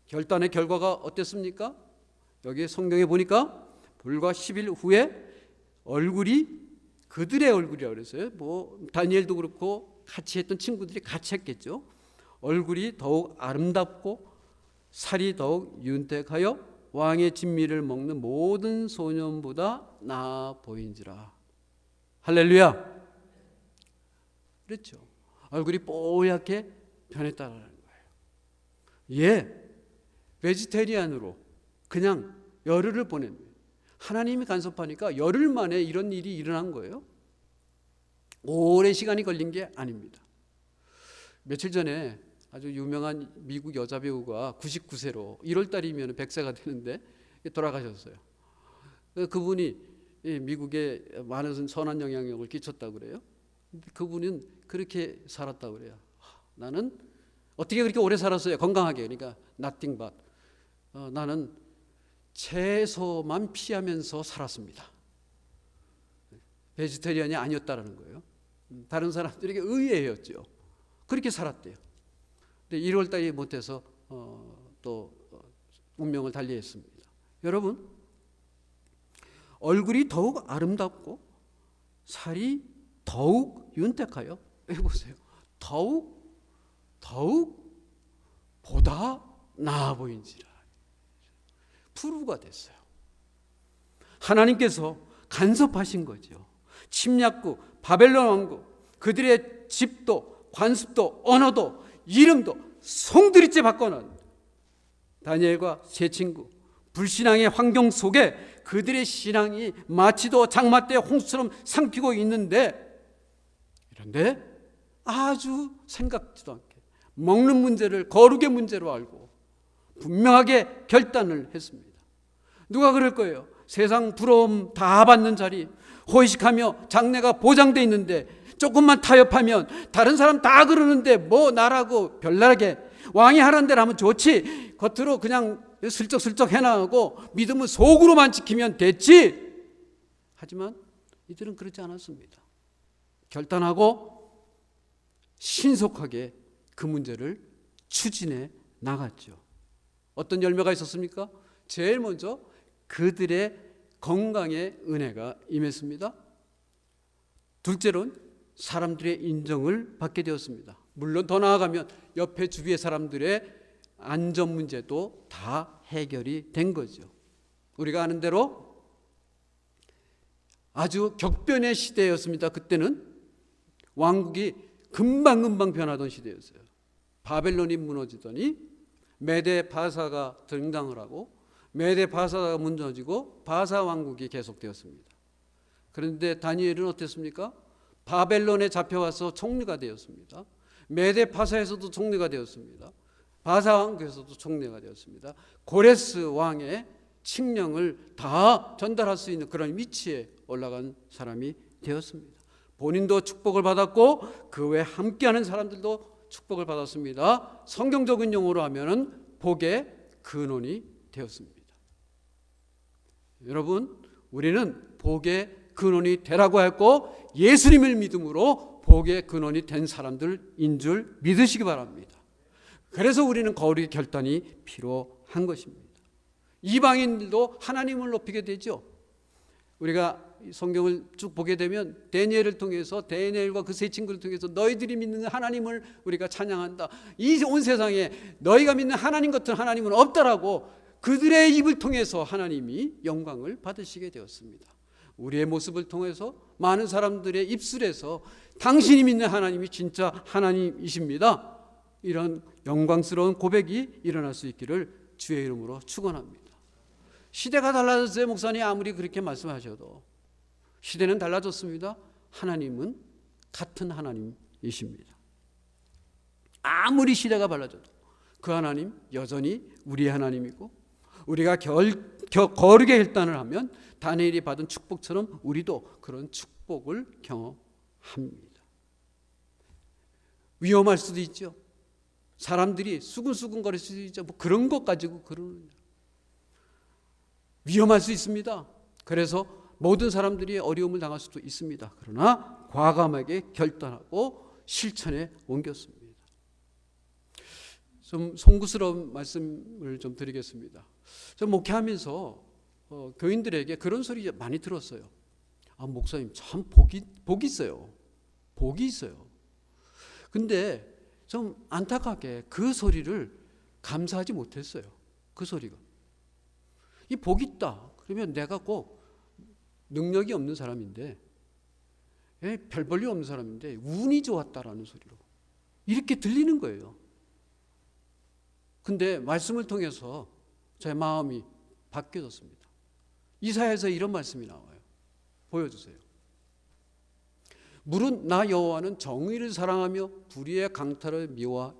결단의 결과가 어땠습니까? 여기 성경에 보니까 불과 10일 후에 얼굴이 그들의 얼굴이라고 그랬어요. 뭐 다니엘도 그렇고 같이 했던 친구들이 같이 했겠죠. 얼굴이 더욱 아름답고 살이 더욱 윤택하여 왕의 진미를 먹는 모든 소년보다 나아 보인지라. 할렐루야. 그렇죠. 얼굴이 뽀얗게 변했다는 거예요. 베지테리안으로 그냥 열흘을 보낸 거예요. 하나님이 간섭하니까 열흘 만에 이런 일이 일어난 거예요. 오랜 시간이 걸린 게 아닙니다. 며칠 전에 아주 유명한 미국 여자 배우가 99세로 1월 달이면 100세가 되는데 돌아가셨어요. 그분이 미국에 많은 선한 영향력을 끼쳤다고 그래요. 그분은 그렇게 살았다고 그래요. 나는 어떻게 그렇게 오래 살았어요? 건강하게. 그러니까 nothing but 나는 채소만 피하면서 살았습니다. 베지테리안이 아니었다라는 거예요. 다른 사람들에게 의외였죠. 그렇게 살았대요. 근데 1월 달이 못해서 또 운명을 달리했습니다. 여러분, 얼굴이 더욱 아름답고 살이 더욱 윤택하여, 해보세요. 더욱 보다 나아 보인지라. 프루가 됐어요. 하나님께서 간섭하신 거죠. 침략국, 바벨론 왕국, 그들의 집도, 관습도, 언어도, 이름도 송두리째 바꿔놓은 다니엘과 세 친구, 불신앙의 환경 속에 그들의 신앙이 마치도 장마 때 홍수처럼 삼키고 있는데, 그런데 아주 생각지도 않게 먹는 문제를 거룩의 문제로 알고 분명하게 결단을 했습니다. 누가 그럴 거예요? 세상 부러움 다 받는 자리, 호의식하며 장래가 보장돼 있는데 조금만 타협하면 다른 사람 다 그러는데 뭐 나라고 별나라게 왕이 하라는 대로 하면 좋지, 겉으로 그냥 슬쩍슬쩍 해나가고 믿음은 속으로만 지키면 됐지. 하지만 이들은 그렇지 않았습니다. 결단하고 신속하게 그 문제를 추진해 나갔죠. 어떤 열매가 있었습니까? 제일 먼저 그들의 건강에 은혜가 임했습니다. 둘째로는 사람들의 인정을 받게 되었습니다. 물론 더 나아가면 옆에 주위의 사람들의 안전 문제도 다 해결이 된 거죠. 우리가 아는 대로 아주 격변의 시대였습니다. 그때는 왕국이 금방금방 변하던 시대였어요. 바벨론이 무너지더니 메데 바사가 등장을 하고 메데 바사가 무너지고 바사 왕국이 계속되었습니다. 그런데 다니엘은 어땠습니까? 바벨론에 잡혀와서 총리가 되었습니다. 메데 바사에서도 총리가 되었습니다. 바사 왕국에서도 총리가 되었습니다. 고레스 왕의 칙령을 다 전달할 수 있는 그런 위치에 올라간 사람이 되었습니다. 본인도 축복을 받았고 그 외에 함께하는 사람들도 축복을 받았습니다. 성경적인 용어로 하면은 복의 근원이 되었습니다. 여러분, 우리는 복의 근원이 되라고 했고 예수님을 믿음으로 복의 근원이 된 사람들인 줄 믿으시기 바랍니다. 그래서 우리는 거룩의 결단이 필요한 것입니다. 이방인들도 하나님을 높이게 되죠. 우리가 성경을 쭉 보게 되면 다니엘을 통해서, 다니엘과 그 세 친구를 통해서 너희들이 믿는 하나님을 우리가 찬양한다. 이 온 세상에 너희가 믿는 하나님 같은 하나님은 없다라고 그들의 입을 통해서 하나님이 영광을 받으시게 되었습니다. 우리의 모습을 통해서 많은 사람들의 입술에서 당신이 믿는 하나님이 진짜 하나님이십니다, 이런 영광스러운 고백이 일어날 수 있기를 주의 이름으로 축원합니다. 시대가 달라졌어요. 목사님 아무리 그렇게 말씀하셔도 시대는 달라졌습니다. 하나님은 같은 하나님이십니다. 아무리 시대가 달라져도 그 하나님 여전히 우리의 하나님이고, 우리가 거룩의 결단을 하면 다니엘이 받은 축복처럼 우리도 그런 축복을 경험합니다. 위험할 수도 있죠. 사람들이 수근수근거릴 수도 있죠. 뭐 그런 것 가지고 그러는, 위험할 수 있습니다. 그래서 모든 사람들이 어려움을 당할 수도 있습니다. 그러나 과감하게 결단하고 실천에 옮겼습니다. 좀 송구스러운 말씀을 좀 드리겠습니다. 저 목회하면서 교인들에게 그런 소리 많이 들었어요. 아, 목사님 참 복이 있어요. 복이 있어요. 근데 좀 안타깝게 그 소리를 감사하지 못했어요. 그 소리가. 이 복 있다. 그러면 내가 꼭 능력이 없는 사람인데, 별 볼일 없는 사람인데 운이 좋았다라는 소리로 이렇게 들리는 거예요. 근데 말씀을 통해서 제 마음이 바뀌어졌습니다. 이사야에서 이런 말씀이 나와요. 보여주세요. 무릇 나 여호와는 정의를 사랑하며 불의의 강탈을 미워하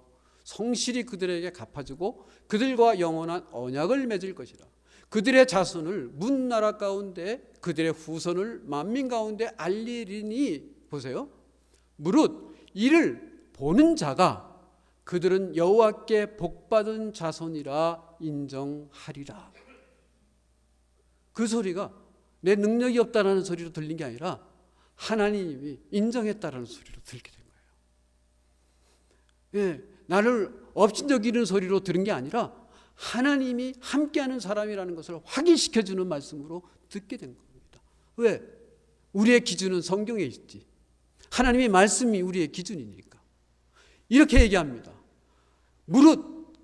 성실히 그들에게 갚아주고 그들과 영원한 언약을 맺을 것이라. 그들의 자손을 문나라 가운데 그들의 후손을 만민 가운데 알리리니. 보세요. 무릇 이를 보는 자가 그들은 여호와께 복받은 자손이라 인정하리라. 그 소리가 내 능력이 없다는 소리로 들린 게 아니라 하나님이 인정했다는 소리로 들게 된 거예요. 나를 업신여기는 소리로 들은 게 아니라 하나님이 함께하는 사람이라는 것을 확인시켜주는 말씀으로 듣게 된 겁니다. 왜? 우리의 기준은 성경에 있지. 하나님의 말씀이 우리의 기준이니까. 이렇게 얘기합니다. 무릇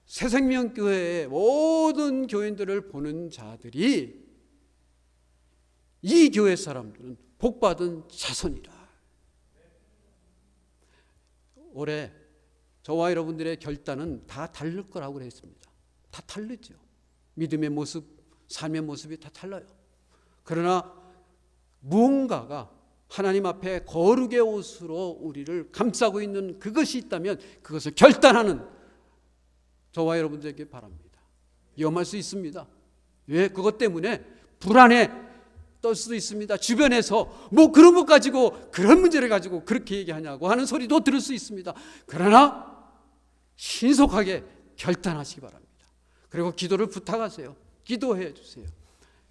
새생명교회의 모든 교인들을 보는 자들이 이 교회 사람들은 복받은 자손이라. 올해 저와 여러분들의 결단은 다 다를 거라고 했습니다. 다 다르죠. 믿음의 모습, 삶의 모습이 다 달라요. 그러나 무언가가 하나님 앞에 거룩의 옷으로 우리를 감싸고 있는 그것이 있다면 그것을 결단하는 저와 여러분들에게 바랍니다. 위험할 수 있습니다. 왜? 그것 때문에 불안에 떨 수도 있습니다. 주변에서 뭐 그런 것 가지고 그런 문제를 가지고 그렇게 얘기하냐고 하는 소리도 들을 수 있습니다. 그러나 신속하게 결단하시기 바랍니다. 그리고 기도를 부탁하세요. 기도해 주세요.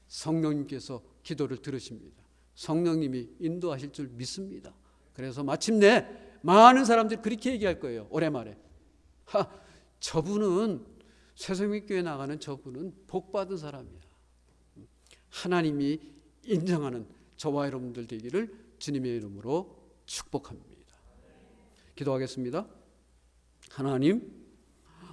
성령님께서 기도를 들으십니다. 성령님이 인도하실 줄 믿습니다. 그래서 마침내 많은 사람들이 그렇게 얘기할 거예요. 올해 말에 저분은 새생명교회 나가는 저분은 복받은 사람이야. 하나님이 인정하는 저와 여러분들 되기를 주님의 이름으로 축복합니다. 기도하겠습니다. 하나님,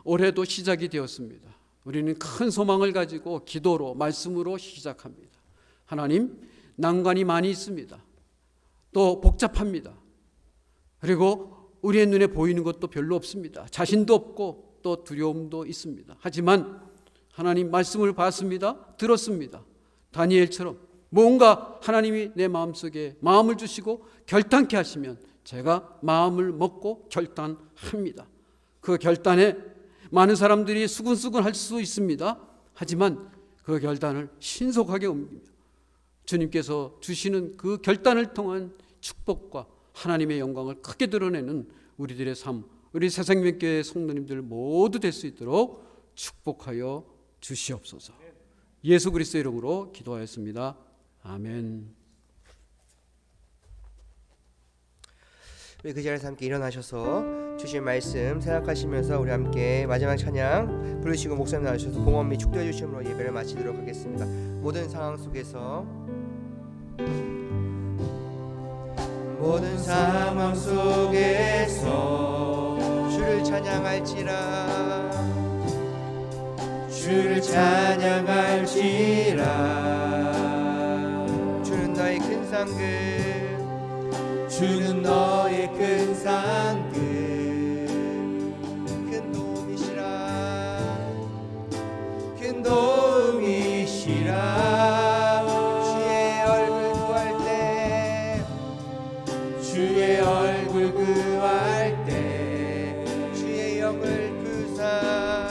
올해도 시작이 되었습니다. 우리는 큰 소망을 가지고 기도로 말씀으로 시작합니다. 하나님, 난관이 많이 있습니다. 또 복잡합니다. 그리고 우리의 눈에 보이는 것도 별로 없습니다. 자신도 없고 또 두려움도 있습니다. 하지만 하나님 말씀을 봤습니다. 들었습니다. 다니엘처럼 뭔가 하나님이 내 마음속에 마음을 주시고 결단케 하시면 제가 마음을 먹고 결단합니다. 그 결단에 많은 사람들이 수근수근 할 수 있습니다. 하지만 그 결단을 신속하게 옮기며 주님께서 주시는 그 결단을 통한 축복과 하나님의 영광을 크게 드러내는 우리들의 삶, 우리 새생명교회 성도님들 모두 될 수 있도록 축복하여 주시옵소서. 예수 그리스도의 이름으로 기도하였습니다. 아멘. 우리 그 자리에서 함께 일어나셔서 주신 말씀 생각하시면서 우리 함께 마지막 찬양 부르시고 목사님 나오셔서 봉헌 및 축도해 주심으로 예배를 마치도록 하겠습니다. 모든 상황 속에서 주를 찬양할지라 주는 너의 큰 상급 큰 도움이시라 주의 얼굴 구할 때 주의 영을 부사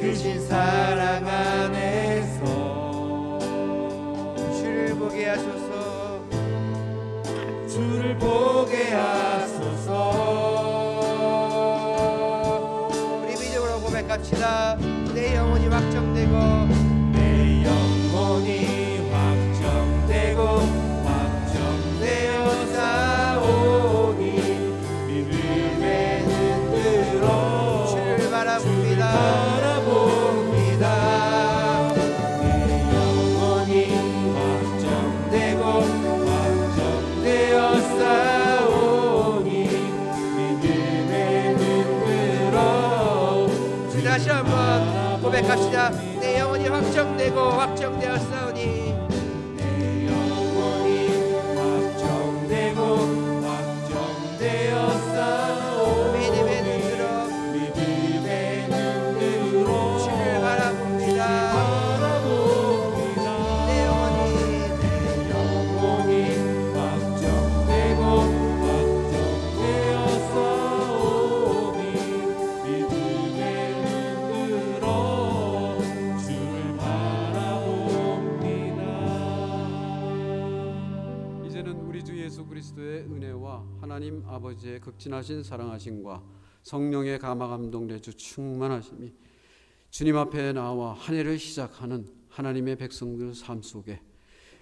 크신 사랑 안에서 주를 보게 하소서. 우리 믿음으로 고백합시다. 내 영혼이 확정되고 싸우니 믿음에는 바랍니다. 내 영혼이 확정되었사오니 내 영혼이 확정되고 확정되었사오니 믿음의 눈으로 믿음의 눈으로 주를 바라봅니다. 바라봅니다. 내 영혼이 영혼이 확정되고 확정되었사오니 믿음의 눈으로 주를 바라봅니다. 이제는 우리 주 예수 그리스도의 은혜와 하나님 아버지의 극진하신 사랑하심과 성령의 감화감동 내주 충만하심이 주님 앞에 나와 한 해를 시작하는 하나님의 백성들 삶 속에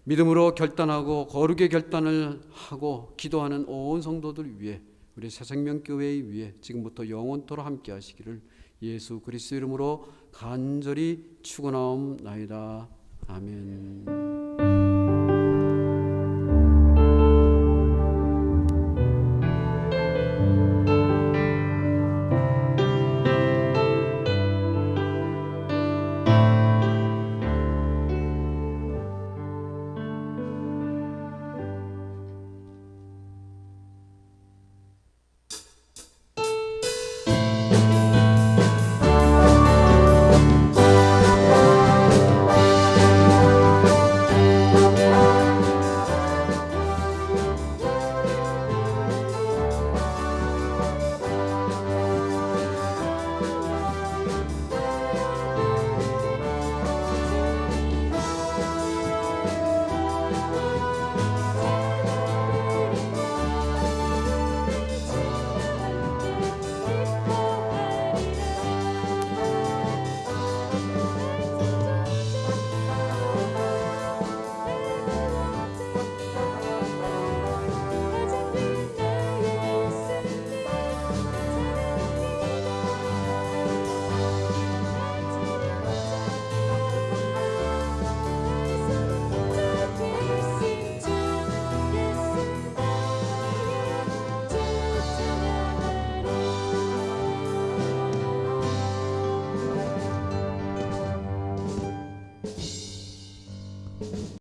믿음으로 결단하고 거룩의 결단을 하고 기도하는 온 성도들 위해 우리 새생명교회 위해 지금부터 영원토록 함께 하시기를 예수 그리스도 이름으로 간절히 축원하옵나이다. 아멘.